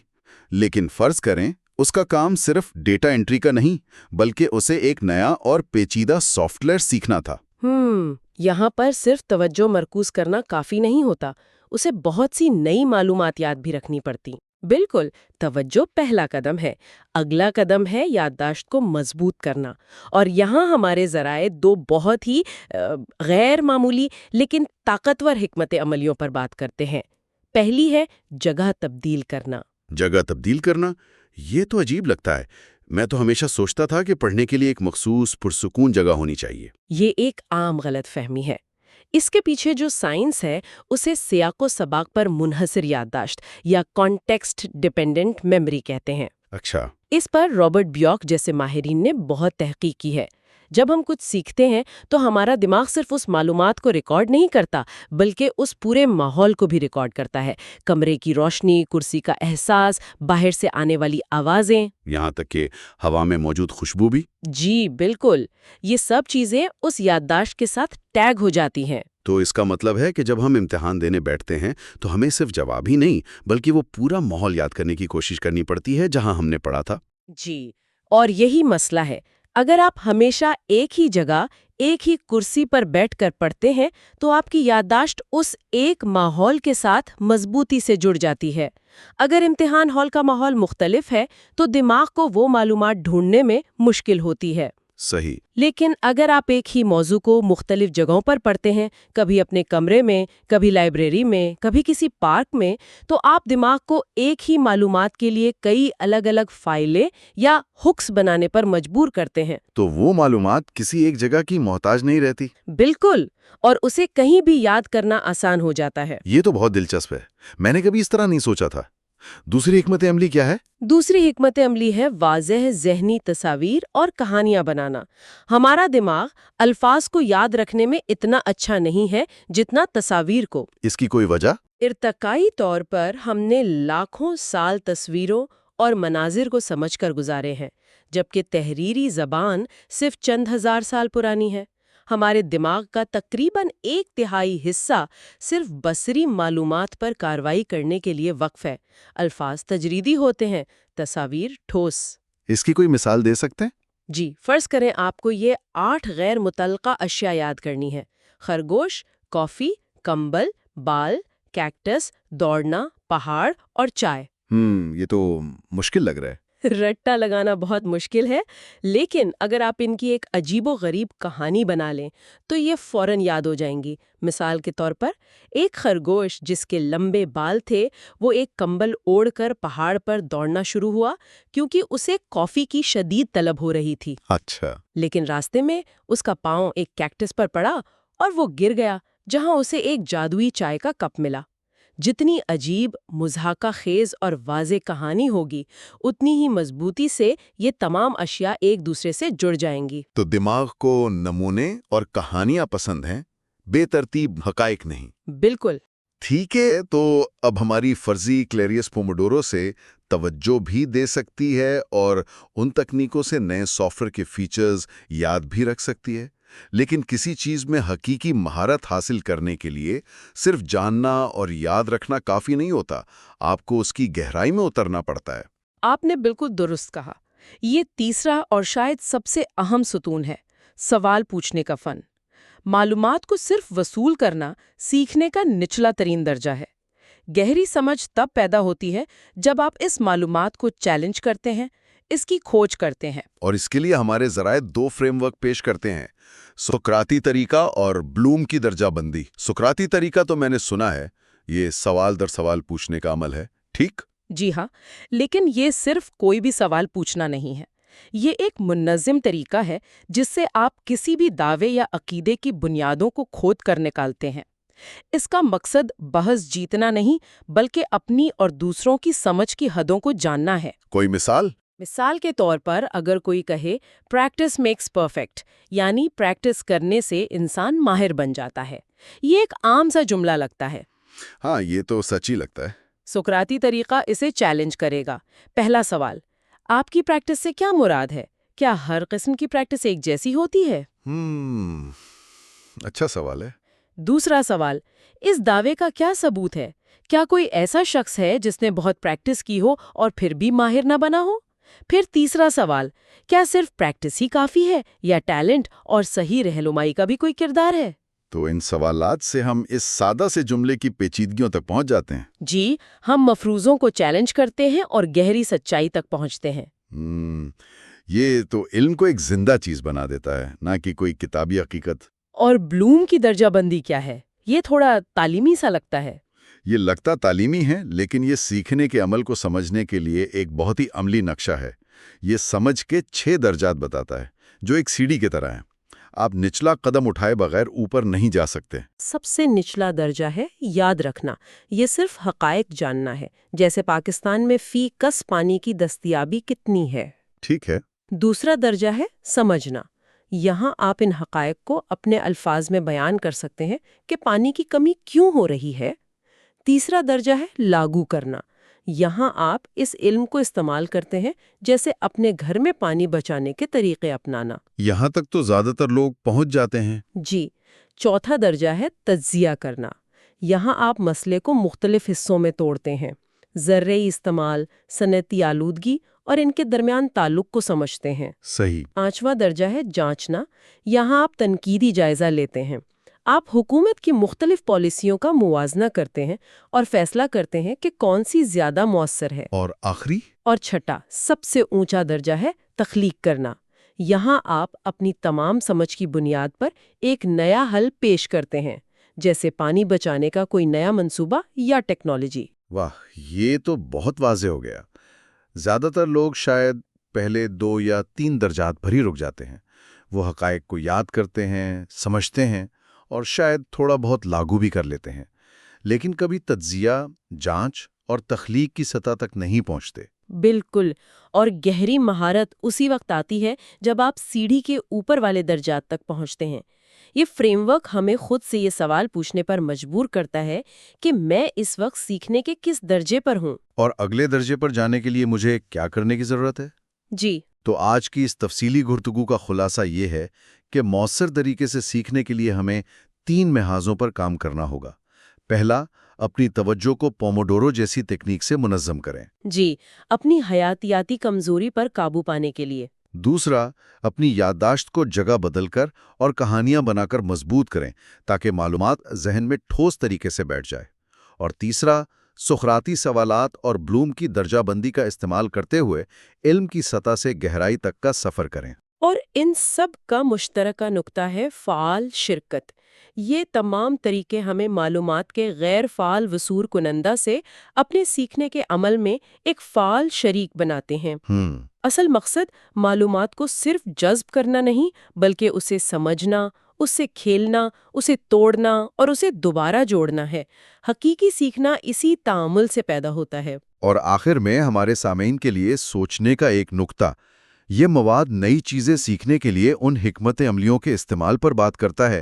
لیکن فرض کریں اس کا کام صرف ڈیٹا انٹری کا نہیں بلکہ اسے ایک نیا اور پیچیدہ سافٹ ویئر سیکھنا تھا۔ یہاں پر صرف توجہ مرکوز کرنا کافی نہیں ہوتا، اسے بہت سی نئی معلومات یاد بھی رکھنی پڑتی۔ بالکل، توجہ پہلا قدم ہے۔ اگلا قدم ہے یادداشت کو مضبوط کرنا، اور یہاں ہمارے ذرائع دو بہت ہی غیر معمولی لیکن طاقتور حکمت عملیوں پر بات کرتے ہیں۔ پہلی ہے جگہ تبدیل کرنا۔ جگہ تبدیل کرنا؟ یہ تو عجیب لگتا ہے۔ میں تو ہمیشہ سوچتا تھا کہ پڑھنے کے لیے ایک مخصوص پرسکون جگہ ہونی چاہیے۔ یہ ایک عام غلط فہمی ہے۔ اس کے پیچھے جو سائنس ہے اسے سیاق و سباق پر منحصر یادداشت یا کانٹیکسٹ ڈیپینڈنٹ میموری کہتے ہیں۔ اچھا۔ اس پر رابرٹ بیوک جیسے ماہرین نے بہت تحقیق کی ہے۔ جب ہم کچھ سیکھتے ہیں تو ہمارا دماغ صرف اس معلومات کو ریکارڈ نہیں کرتا بلکہ اس پورے ماحول کو بھی ریکارڈ کرتا ہے۔ کمرے کی روشنی، کرسی کا احساس، باہر سے آنے والی آوازیں، یہاں تک کہ ہوا میں موجود خوشبو بھی۔ جی بالکل، یہ سب چیزیں اس یادداشت کے ساتھ ٹیگ ہو جاتی ہیں۔ تو اس کا مطلب ہے کہ جب ہم امتحان دینے بیٹھتے ہیں تو ہمیں صرف جواب ہی نہیں بلکہ وہ پورا ماحول یاد کرنے کی کوشش کرنی پڑتی ہے جہاں ہم نے پڑھا تھا۔ جی، اور یہی مسئلہ ہے۔ اگر آپ ہمیشہ ایک ہی جگہ، ایک ہی کرسی پر بیٹھ کر پڑھتے ہیں تو آپ کی یادداشت اس ایک ماحول کے ساتھ مضبوطی سے جڑ جاتی ہے۔ اگر امتحان ہال کا ماحول مختلف ہے تو دماغ کو وہ معلومات ڈھونڈنے میں مشکل ہوتی ہے۔ صحیح۔ لیکن اگر آپ ایک ہی موضوع کو مختلف جگہوں پر پڑھتے ہیں، کبھی اپنے کمرے میں، کبھی لائبریری میں، کبھی کسی پارک میں، تو آپ دماغ کو ایک ہی معلومات کے لیے کئی الگ الگ فائلیں یا ہکس بنانے پر مجبور کرتے ہیں۔ تو وہ معلومات کسی ایک جگہ کی محتاج نہیں رہتی۔ بالکل، اور اسے کہیں بھی یاد کرنا آسان ہو جاتا ہے۔ یہ تو بہت دلچسپ ہے، میں نے کبھی اس طرح نہیں سوچا تھا۔ دوسری حکمت عملی کیا ہے؟ دوسری حکمت عملی ہے واضح ذہنی تصاویر اور کہانیاں بنانا۔ ہمارا دماغ الفاظ کو یاد رکھنے میں اتنا اچھا نہیں ہے جتنا تصاویر کو۔ اس کی کوئی وجہ؟ ارتقائی طور پر ہم نے لاکھوں سال تصویروں اور مناظر کو سمجھ کر گزارے ہیں، جبکہ تحریری زبان صرف چند ہزار سال پرانی ہے۔ ہمارے دماغ کا تقریباً 1/3 حصہ صرف بصری معلومات پر کارروائی کرنے کے لیے وقف ہے۔ الفاظ تجریدی ہوتے ہیں، تصاویر ٹھوس۔ اس کی کوئی مثال دے سکتے ہیں؟ جی، فرض کریں آپ کو یہ 8 غیر متعلقہ اشیاء یاد کرنی ہے: خرگوش، کافی، کمبل، بال، کیکٹس، دوڑنا، پہاڑ اور چائے۔ یہ تو مشکل لگ رہا ہے۔ رٹا لگانا بہت مشکل ہے، لیکن اگر آپ ان کی ایک عجیب و غریب کہانی بنا لیں تو یہ فوراً یاد ہو جائیں گی۔ مثال کے طور پر، ایک خرگوش جس کے لمبے بال تھے، وہ ایک کمبل اوڑھ کر پہاڑ پر دوڑنا شروع ہوا کیونکہ اسے کافی کی شدید طلب ہو رہی تھی۔ اچھا۔ لیکن راستے میں اس کا پاؤں ایک کیکٹس پر پڑا اور وہ گر گیا، جہاں اسے ایک جادوئی چائے کا کپ ملا۔ جتنی عجیب، مضحکہ خیز اور واضح کہانی ہوگی، اتنی ہی مضبوطی سے یہ تمام اشیاء ایک دوسرے سے جڑ جائیں گی۔ تو دماغ کو نمونے اور کہانیاں پسند ہیں، بے ترتیب حقائق نہیں۔ بالکل۔ ٹھیک ہے، تو اب ہماری فرضی کلیریس پوموڈورو سے توجہ بھی دے سکتی ہے اور ان تکنیکوں سے نئے سافٹ ویئر کے فیچرز یاد بھی رکھ سکتی ہے، لیکن کسی چیز میں حقیقی مہارت حاصل کرنے کے لیے صرف جاننا اور یاد رکھنا کافی نہیں ہوتا، آپ کو اس کی گہرائی میں اترنا پڑتا ہے۔ آپ نے بالکل درست کہا۔ یہ تیسرا اور شاید سب سے اہم ستون ہے، سوال پوچھنے کا فن۔ معلومات کو صرف وصول کرنا سیکھنے کا نچلا ترین درجہ ہے۔ گہری سمجھ تب پیدا ہوتی ہے جب آپ اس معلومات کو چیلنج کرتے ہیں، اس کی کھوج کرتے ہیں۔ اور اس کے لیے ہمارے ذرائع دو فریم ورک پیش کرتے ہیں، سقراطی طریقہ اور بلوم کی درجہ بندی۔ سقراطی طریقہ تو میں نے سنا ہے، یہ سوال در سوال پوچھنے کا عمل ہے، ٹھیک؟ جی ہاں، لیکن یہ صرف کوئی بھی سوال پوچھنا نہیں ہے۔ یہ ایک منظم طریقہ ہے جس سے آپ کسی بھی دعوے یا عقیدے کی بنیادوں کو کھود کر نکالتے ہیں۔ اس کا مقصد بحث جیتنا نہیں، بلکہ اپنی اور دوسروں کی سمجھ کی حدوں کو جاننا ہے۔ کوئی مثال؟ مثال کے طور پر اگر کوئی کہے پریکٹس میکس پرفیکٹ، یعنی پریکٹس کرنے سے انسان ماہر بن جاتا ہے، یہ ایک عام سا جملہ لگتا ہے۔ ہاں، یہ تو سچ ہی لگتا ہے۔ سقراطی طریقہ اسے چیلنج کرے گا۔ پہلا سوال، آپ کی پریکٹس سے کیا مراد ہے؟ کیا ہر قسم کی پریکٹس ایک جیسی ہوتی ہے؟ اچھا سوال ہے۔ دوسرا سوال، اس دعوے کا کیا ثبوت ہے؟ کیا کوئی ایسا شخص ہے جس نے بہت پریکٹس کی ہو اور پھر بھی ماہر نہ بنا ہو؟ پھر تیسرا سوال، کیا صرف پریکٹس ہی کافی ہے یا ٹیلنٹ اور صحیح رہنمائی کا بھی کوئی کردار ہے؟ تو ان سوالات سے ہم اس سادہ سے جملے کی پیچیدگیوں تک پہنچ جاتے ہیں۔ جی، ہم مفروضوں کو چیلنج کرتے ہیں اور گہری سچائی تک پہنچتے ہیں۔ یہ تو علم کو ایک زندہ چیز بنا دیتا ہے، نہ کہ کوئی کتابی حقیقت۔ اور بلوم کی درجہ بندی کیا ہے؟ یہ تھوڑا تعلیمی سا لگتا ہے۔ یہ لگتا تعلیمی ہے، لیکن یہ سیکھنے کے عمل کو سمجھنے کے لیے ایک بہت ہی عملی نقشہ ہے۔ یہ سمجھ کے 6 درجات بتاتا ہے، جو ایک سیڑھی کی طرح ہیں۔ آپ نچلا قدم اٹھائے بغیر اوپر نہیں جا سکتے۔ سب سے نچلا درجہ ہے یاد رکھنا۔ یہ صرف حقائق جاننا ہے، جیسے پاکستان میں فی کس پانی کی دستیابی کتنی ہے۔ ٹھیک ہے۔ دوسرا درجہ ہے سمجھنا۔ یہاں آپ ان حقائق کو اپنے الفاظ میں بیان کر سکتے ہیں کہ پانی کی کمی کیوں ہو رہی ہے۔ تیسرا درجہ ہے لاگو کرنا۔ یہاں آپ اس علم کو استعمال کرتے ہیں، جیسے اپنے گھر میں پانی بچانے کے طریقے اپنانا۔ یہاں تک تو زیادہ تر لوگ پہنچ جاتے ہیں۔ جی، چوتھا درجہ ہے تجزیہ کرنا۔ یہاں آپ مسئلے کو مختلف حصوں میں توڑتے ہیں، زرعی استعمال، صنعتی آلودگی اور ان کے درمیان تعلق کو سمجھتے ہیں۔ صحیح۔ پانچواں درجہ ہے جانچنا۔ یہاں آپ تنقیدی جائزہ لیتے ہیں۔ آپ حکومت کی مختلف پالیسیوں کا موازنہ کرتے ہیں اور فیصلہ کرتے ہیں کہ کون سی زیادہ مؤثر ہے۔ اور آخری؟ اور چھٹا، سب سے اونچا درجہ ہے تخلیق کرنا۔ یہاں آپ اپنی تمام سمجھ کی بنیاد پر ایک نیا حل پیش کرتے ہیں، جیسے پانی بچانے کا کوئی نیا منصوبہ یا ٹیکنالوجی۔ واہ، یہ تو بہت واضح ہو گیا۔ زیادہ تر لوگ شاید پہلے 2 یا 3 درجات پر ہی رک جاتے ہیں۔ وہ حقائق کو یاد کرتے ہیں، سمجھتے ہیں اور شاید تھوڑا بہت لاگو بھی کر لیتے ہیں، لیکن کبھی تجزیہ، جانچ اور تخلیق کی سطح تک نہیں پہنچتے۔ بالکل، اور گہری مہارت اسی وقت آتی ہے جب آپ سیڑھی کے اوپر والے درجات تک پہنچتے ہیں۔ یہ فریم ورک ہمیں خود سے یہ سوال پوچھنے پر مجبور کرتا ہے کہ میں اس وقت سیکھنے کے کس درجے پر ہوں؟ اور اگلے درجے پر جانے کے لیے مجھے کیا کرنے کی ضرورت ہے؟ جی، تو آج کی اس تفصیلی گفتگو کا خلاصہ یہ ہے کہ مؤثر طریقے سے سیکھنے کے لیے ہمیں 3 محاذوں پر کام کرنا ہوگا۔ پہلا، اپنی توجہ کو پوموڈورو جیسی تکنیک سے منظم کریں۔ جی، اپنی حیاتیاتی کمزوری پر قابو پانے کے لیے۔ دوسرا، اپنی یادداشت کو جگہ بدل کر اور کہانیاں بنا کر مضبوط کریں تاکہ معلومات ذہن میں ٹھوس طریقے سے بیٹھ جائے۔ اور تیسرا، سقراطی سوالات اور بلوم کی درجہ بندی کا استعمال کرتے ہوئے علم کی سطح سے گہرائی تک کا سفر کریں۔ اور ان سب کا مشترکہ نقطہ ہے فعال شرکت۔ یہ تمام طریقے ہمیں معلومات کے غیر فعال وصول کنندہ سے اپنے سیکھنے کے عمل میں ایک فعال شریک بناتے ہیں۔ اصل مقصد معلومات کو صرف جذب کرنا نہیں، بلکہ اسے سمجھنا، اسے کھیلنا، اسے توڑنا اور اسے دوبارہ جوڑنا ہے۔ حقیقی سیکھنا اسی تعامل سے پیدا ہوتا ہے۔ اور آخر میں ہمارے سامعین کے لیے سوچنے کا ایک نقطہ، یہ مواد نئی چیزیں سیکھنے کے لیے ان حکمت عملیوں کے استعمال پر بات کرتا ہے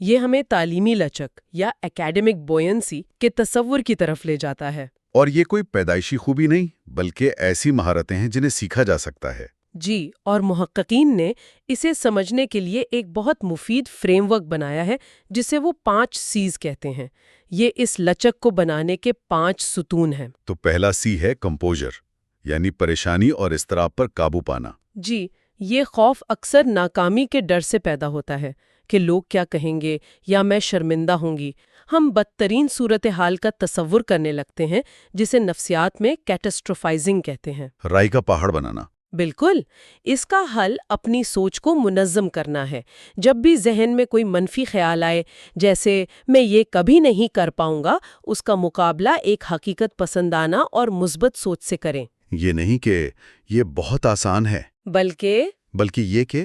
یہ ہمیں تعلیمی لچک یا اکیڈمک بوئنسی کے تصور کی طرف لے جاتا ہے۔ اور یہ کوئی پیدائشی خوبی نہیں بلکہ ایسی مہارتیں ہیں جنہیں سیکھا جا سکتا ہے۔ جی، اور محققین نے اسے سمجھنے کے لیے ایک بہت مفید فریم ورک بنایا ہے جسے وہ 5 سیز کہتے ہیں۔ یہ اس لچک کو بنانے کے 5 ستون ہیں۔ تو پہلا سی ہے کمپوزر، یعنی پریشانی اور اضطراب پر قابو پانا۔ جی، یہ خوف اکثر ناکامی کے ڈر سے پیدا ہوتا ہے کہ لوگ کیا کہیں گے یا میں شرمندہ ہوں گی۔ ہم بدترین صورتحال کا تصور کرنے لگتے ہیں جسے نفسیات میں کیٹاسٹروفائزنگ کہتے ہیں۔ رائی کا پہاڑ بنانا۔ بالکل، اس کا حل اپنی سوچ کو منظم کرنا ہے۔ جب بھی ذہن میں کوئی منفی خیال آئے، جیسے میں یہ کبھی نہیں کر پاؤں گا، اس کا مقابلہ ایک حقیقت پسندانہ اور مثبت سوچ سے کریں۔ یہ نہیں کہ یہ بہت آسان ہے، بلکہ یہ کہ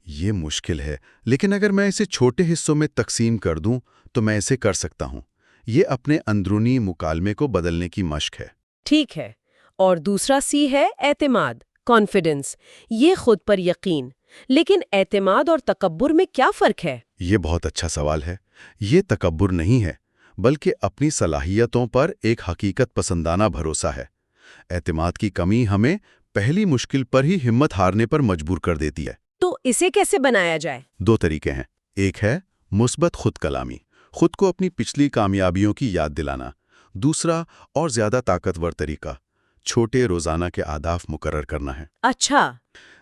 یہ مشکل ہے، لیکن اگر میں اسے چھوٹے حصوں میں تقسیم کر دوں تو میں اسے کر سکتا ہوں۔ یہ اپنے اندرونی مکالمے کو بدلنے کی مشق ہے۔ ٹھیک ہے۔ اور دوسرا سی ہے اعتماد، کانفیڈنس، یہ خود پر یقین۔ لیکن اعتماد اور تکبر میں کیا فرق ہے؟ یہ بہت اچھا سوال ہے۔ یہ تکبر نہیں ہے، بلکہ اپنی صلاحیتوں پر ایک حقیقت پسندانہ بھروسہ ہے۔ اعتماد کی کمی ہمیں پہلی مشکل پر ہی ہمت ہارنے پر مجبور کر دیتی ہے۔ تو اسے کیسے بنایا جائے؟ 2 طریقے ہیں۔ ایک ہے مثبت خود کلامی، خود کو اپنی پچھلی کامیابیوں کی یاد دلانا۔ دوسرا اور زیادہ طاقتور طریقہ چھوٹے روزانہ کے اہداف مقرر کرنا ہے۔ اچھا،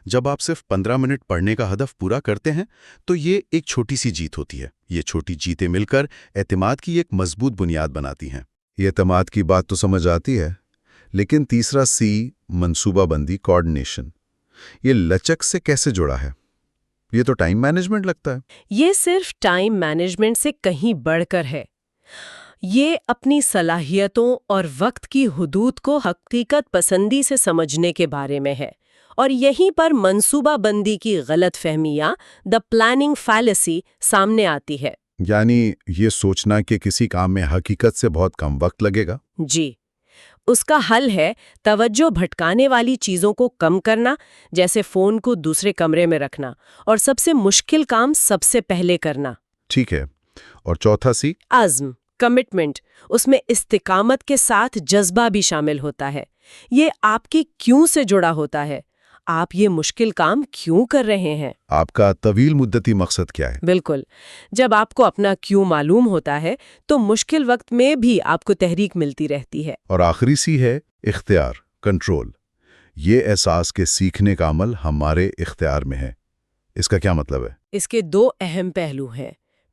جب آپ صرف 15 منٹ پڑھنے کا ہدف پورا کرتے ہیں تو یہ ایک چھوٹی سی جیت ہوتی ہے۔ یہ چھوٹی جیتیں مل کر اعتماد کی ایک مضبوط بنیاد بناتی ہیں۔ یہ اعتماد کی بات تو سمجھ آتی ہے، لیکن تیسرا سی منصوبہ بندی، کوآرڈینیشن، یہ لچک سے کیسے جڑا ہے؟ یہ تو ٹائم مینجمنٹ لگتا ہے۔ یہ صرف ٹائم مینجمنٹ سے کہیں بڑھ کر ہے۔ یہ اپنی صلاحیتوں اور وقت کی حدود کو حقیقت پسندی سے سمجھنے کے بارے میں ہے، اور یہیں پر منصوبہ بندی کی غلط فہمی یا دا پلاننگ فیلیسی سامنے آتی ہے۔ یعنی یہ سوچنا کہ کسی کام میں حقیقت سے بہت کم وقت لگے گا۔ جی، اس کا حل ہے توجہ بھٹکانے والی چیزوں کو کم کرنا، جیسے فون کو دوسرے کمرے میں رکھنا، اور سب سے مشکل کام سب سے پہلے کرنا۔ ٹھیک ہے، اور چوتھا سی؟ عزم، کمٹمنٹ، اس میں استقامت کے ساتھ جذبہ بھی شامل ہوتا ہے۔ یہ آپ کے کیوں سے جڑا ہوتا ہے۔ آپ یہ مشکل کام کیوں کر رہے ہیں؟ آپ کا طویل مدتی مقصد کیا ہے؟ بالکل، جب آپ کو اپنا کیوں معلوم ہوتا ہے تو مشکل وقت میں بھی آپ کو تحریک ملتی رہتی ہے۔ اور آخری سی ہے اختیار، کنٹرول، یہ احساس کہ سیکھنے کا عمل ہمارے اختیار میں ہے۔ اس کا کیا مطلب ہے؟ اس کے 2 اہم پہلو ہیں۔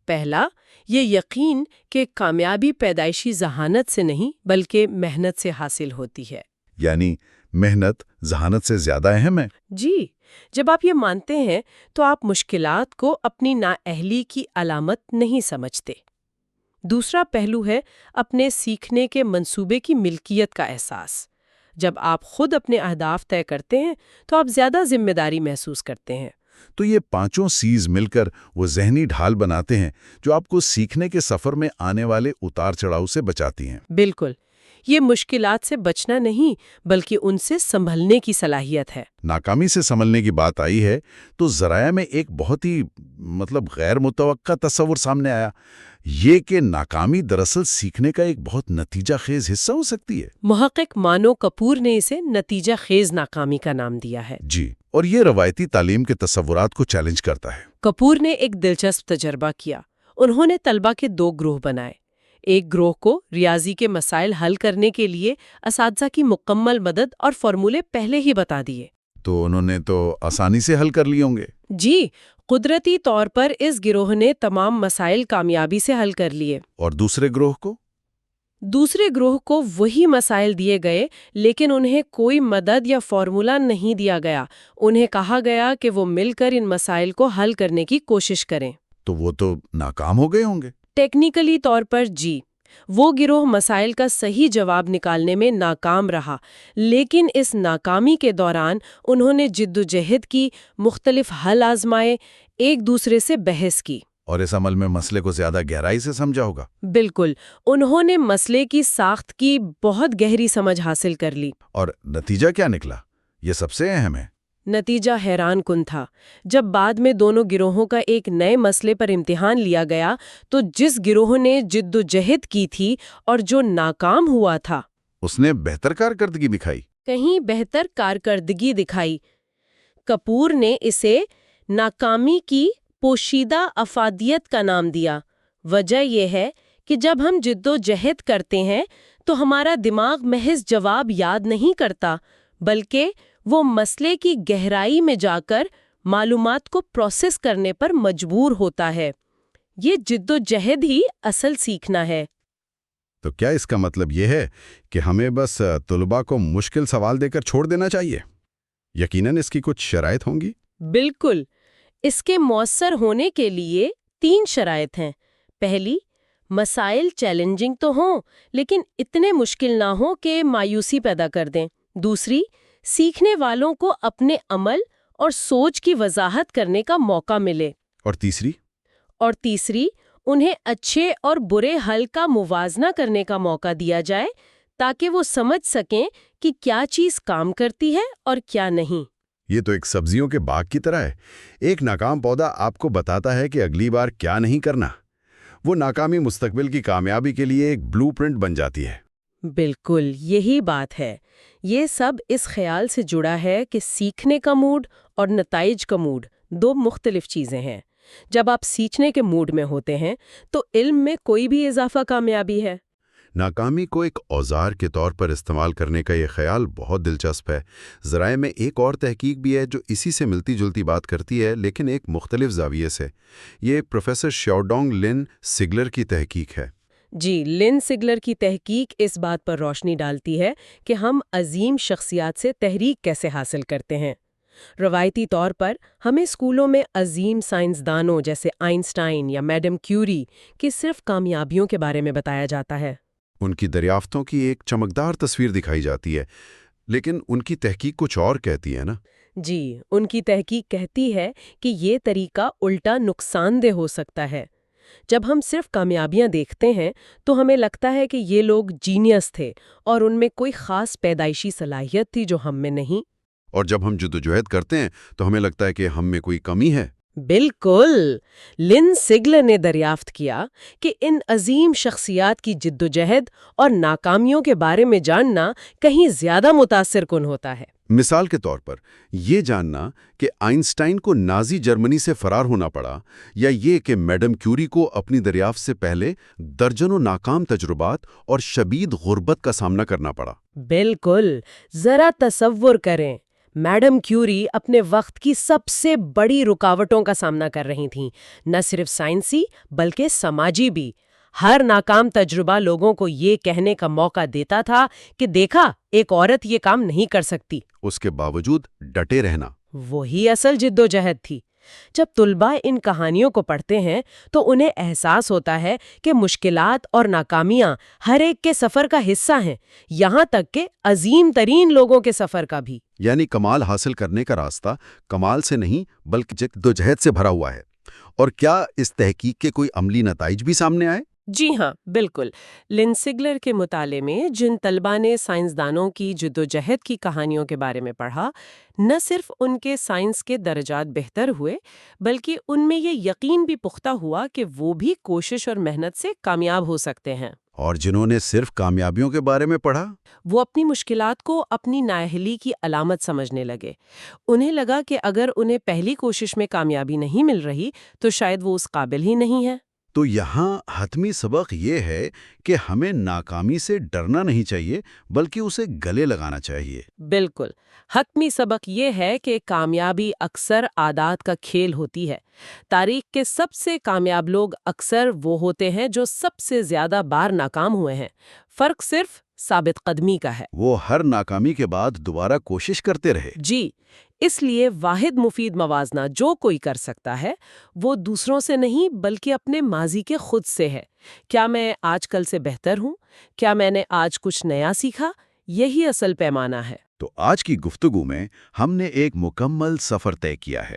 پہلا، یہ یقین کہ کامیابی پیدائشی ذہانت سے نہیں بلکہ محنت سے حاصل ہوتی ہے۔ یعنی محنت ذہانت سے زیادہ اہم ہے؟ جی، جب آپ یہ مانتے ہیں تو آپ مشکلات کو اپنی نااہلی کی علامت نہیں سمجھتے۔ دوسرا پہلو ہے اپنے سیکھنے کے منصوبے کی ملکیت کا احساس۔ جب آپ خود اپنے اہداف طے کرتے ہیں تو آپ زیادہ ذمہ داری محسوس کرتے ہیں۔ تو یہ 5 سیز مل کر وہ ذہنی ڈھال بناتے ہیں جو آپ کو سیکھنے کے سفر میں آنے والے اتار چڑھاؤ سے بچاتی ہیں۔ بالکل، یہ مشکلات سے بچنا نہیں بلکہ ان سے سنبھلنے کی صلاحیت ہے۔ ناکامی سے سنبھلنے کی بات آئی ہے تو ذرائع میں ایک بہت ہی غیر متوقع تصور سامنے آیا، یہ کہ ناکامی دراصل سیکھنے کا ایک بہت نتیجہ خیز حصہ ہو سکتی ہے۔ محقق مانو کپور نے اسے نتیجہ خیز ناکامی کا نام دیا ہے۔ جی، اور یہ روایتی تعلیم کے تصورات کو چیلنج کرتا ہے۔ کپور نے ایک دلچسپ تجربہ کیا۔ انہوں نے طلبہ کے 2 گروہ بنائے۔ ایک گروہ کو ریاضی کے مسائل حل کرنے کے لیے اساتذہ کی مکمل مدد اور فارمولے پہلے ہی بتا دیے۔ تو انہوں نے تو آسانی سے حل کر لیے ہوں گے۔ جی، قدرتی طور پر اس گروہ نے تمام مسائل کامیابی سے حل کر لیے۔ اور دوسرے گروہ کو؟ دوسرے گروہ کو وہی مسائل دیے گئے، لیکن انہیں کوئی مدد یا فارمولا نہیں دیا گیا۔ انہیں کہا گیا کہ وہ مل کر ان مسائل کو حل کرنے کی کوشش کریں۔ تو وہ تو ناکام ہو گئے ہوں گے۔ ٹیکنیکلی طور پر جی، وہ گروہ مسائل کا صحیح جواب نکالنے میں ناکام رہا، لیکن اس ناکامی کے دوران انہوں نے جدوجہد کی، مختلف حل آزمائے، ایک دوسرے سے بحث کی۔ اور اس عمل میں مسئلے کو زیادہ گہرائی سے سمجھا ہوگا۔ بالکل، انہوں نے مسئلے کی ساخت کی بہت گہری سمجھ حاصل کر لی۔ اور نتیجہ کیا نکلا؟ یہ سب سے اہم ہے۔ نتیجہ حیران کن تھا۔ جب بعد میں دونوں گروہوں کا ایک نئے مسئلے پر امتحان لیا گیا تو جس گروہ نے جد و جہد کی تھی اور جو ناکام ہوا تھا، اس نے بہتر کارکردگی دکھائی۔ کہیں بہتر کارکردگی دکھائی۔ کپور نے اسے ناکامی کی پوشیدہ افادیت کا نام دیا۔ وجہ یہ ہے کہ جب ہم جد و جہد کرتے ہیں تو ہمارا دماغ محض جواب یاد نہیں کرتا، بلکہ وہ مسئلے کی گہرائی میں جا کر معلومات کو پروسیس کرنے پر مجبور ہوتا ہے۔ یہ جد و جہد ہی اصل سیکھنا ہے۔ تو کیا اس کا مطلب یہ ہے کہ ہمیں بس طلباء کو مشکل سوال دے کر چھوڑ دینا چاہیے؟ یقیناً اس کی کچھ شرائط ہوں گی۔ بالکل، اس کے مؤثر ہونے کے لیے 3 شرائط ہیں۔ پہلی، مسائل چیلنجنگ تو ہوں لیکن اتنے مشکل نہ ہوں کہ مایوسی پیدا کر دیں۔ دوسری، سیکھنے والوں کو اپنے عمل اور سوچ کی وضاحت کرنے کا موقع ملے۔ اور تیسری، انہیں اچھے اور برے حل کا موازنہ کرنے کا موقع دیا جائے تاکہ وہ سمجھ سکیں کہ کیا چیز کام کرتی ہے اور کیا نہیں۔ یہ تو ایک سبزیوں کے باغ کی طرح ہے۔ ایک ناکام پودا آپ کو بتاتا ہے کہ اگلی بار کیا نہیں کرنا۔ وہ ناکامی مستقبل کی کامیابی کے لیے ایک بلو پرنٹ بن جاتی ہے۔ بالکل یہی بات ہے۔ یہ سب اس خیال سے جڑا ہے کہ سیکھنے کا موڈ اور نتائج کا موڈ 2 مختلف چیزیں ہیں۔ جب آپ سیکھنے کے موڈ میں ہوتے ہیں تو علم میں کوئی بھی اضافہ کامیابی ہے۔ ناکامی کو ایک اوزار کے طور پر استعمال کرنے کا یہ خیال بہت دلچسپ ہے۔ ذرائع میں ایک اور تحقیق بھی ہے جو اسی سے ملتی جلتی بات کرتی ہے لیکن ایک مختلف زاویے سے۔ یہ پروفیسر شیوڈونگ لن سگلر کی تحقیق ہے۔ جی، لن سگلر کی تحقیق اس بات پر روشنی ڈالتی ہے کہ ہم عظیم شخصیات سے تحریک کیسے حاصل کرتے ہیں۔ روایتی طور پر ہمیں اسکولوں میں عظیم سائنسدانوں جیسے آئنسٹائن یا میڈم کیوری کی صرف کامیابیوں کے بارے میں بتایا جاتا ہے۔ ان کی دریافتوں کی ایک چمکدار تصویر دکھائی جاتی ہے، لیکن ان کی تحقیق کچھ اور کہتی ہے نا؟ جی، ان کی تحقیق کہتی ہے کہ یہ طریقہ الٹا نقصان دہ ہو سکتا ہے۔ جب ہم صرف کامیابیاں دیکھتے ہیں تو ہمیں لگتا ہے کہ یہ لوگ جینیس تھے اور ان میں کوئی خاص پیدائشی صلاحیت تھی جو ہم میں نہیں۔ اور جب ہم جدوجہد کرتے ہیں تو ہمیں لگتا ہے کہ ہم میں کوئی کمی ہے۔ بالکل، لن سگلر نے دریافت کیا کہ ان عظیم شخصیات کی جدوجہد اور ناکامیوں کے بارے میں جاننا کہیں زیادہ متاثر کن ہوتا ہے۔ مثال کے طور پر یہ جاننا کہ آئنسٹائن کو نازی جرمنی سے فرار ہونا پڑا، یا یہ کہ میڈم کیوری کو اپنی دریافت سے پہلے درجنوں ناکام تجربات اور شدید غربت کا سامنا کرنا پڑا۔ بالکل، ذرا تصور کریں، میڈم کیوری اپنے وقت کی سب سے بڑی رکاوٹوں کا سامنا کر رہی تھیں، نہ صرف سائنسی بلکہ سماجی بھی۔ ہر ناکام تجربہ لوگوں کو یہ کہنے کا موقع دیتا تھا کہ دیکھا، ایک عورت یہ کام نہیں کر سکتی۔ اس کے باوجود ڈٹے رہنا، وہی اصل جدوجہد تھی۔ جب طلباء ان کہانیوں کو پڑھتے ہیں تو انہیں احساس ہوتا ہے کہ مشکلات اور ناکامیاں ہر ایک کے سفر کا حصہ ہیں، یہاں تک کہ عظیم ترین لوگوں کے سفر کا بھی۔ یعنی کمال حاصل کرنے کا راستہ کمال سے نہیں بلکہ جدوجہد سے بھرا ہوا ہے۔ اور کیا اس تحقیق کے کوئی عملی نتائج بھی سامنے آئے؟ جی ہاں، بالکل۔ لن سگلر کے مطالعے میں جن طلباء نے سائنسدانوں کی جدوجہد کی کہانیوں کے بارے میں پڑھا، نہ صرف ان کے سائنس کے درجات بہتر ہوئے بلکہ ان میں یہ یقین بھی پختہ ہوا کہ وہ بھی کوشش اور محنت سے کامیاب ہو سکتے ہیں۔ اور جنہوں نے صرف کامیابیوں کے بارے میں پڑھا، وہ اپنی مشکلات کو اپنی نااہلی کی علامت سمجھنے لگے۔ انہیں لگا کہ اگر انہیں پہلی کوشش میں کامیابی نہیں مل رہی تو شاید وہ اس قابل ہی نہیں ہے۔ تو یہاں حتمی سبق یہ ہے کہ ہمیں ناکامی سے ڈرنا نہیں چاہیے بلکہ اسے گلے لگانا چاہیے۔ بالکل، حتمی سبق یہ ہے کہ کامیابی اکثر عادات کا کھیل ہوتی ہے۔ تاریخ کے سب سے کامیاب لوگ اکثر وہ ہوتے ہیں جو سب سے زیادہ بار ناکام ہوئے ہیں۔ فرق صرف ثابت قدمی کا ہے۔ وہ ہر ناکامی کے بعد دوبارہ کوشش کرتے رہے۔ جی، اس لیے واحد مفید موازنہ جو کوئی کر سکتا ہے وہ دوسروں سے نہیں بلکہ اپنے ماضی کے خود سے ہے۔ کیا میں آج کل سے بہتر ہوں؟ کیا میں نے آج کچھ نیا سیکھا؟ یہی اصل پیمانہ ہے۔ تو آج کی گفتگو میں ہم نے ایک مکمل سفر طے کیا ہے۔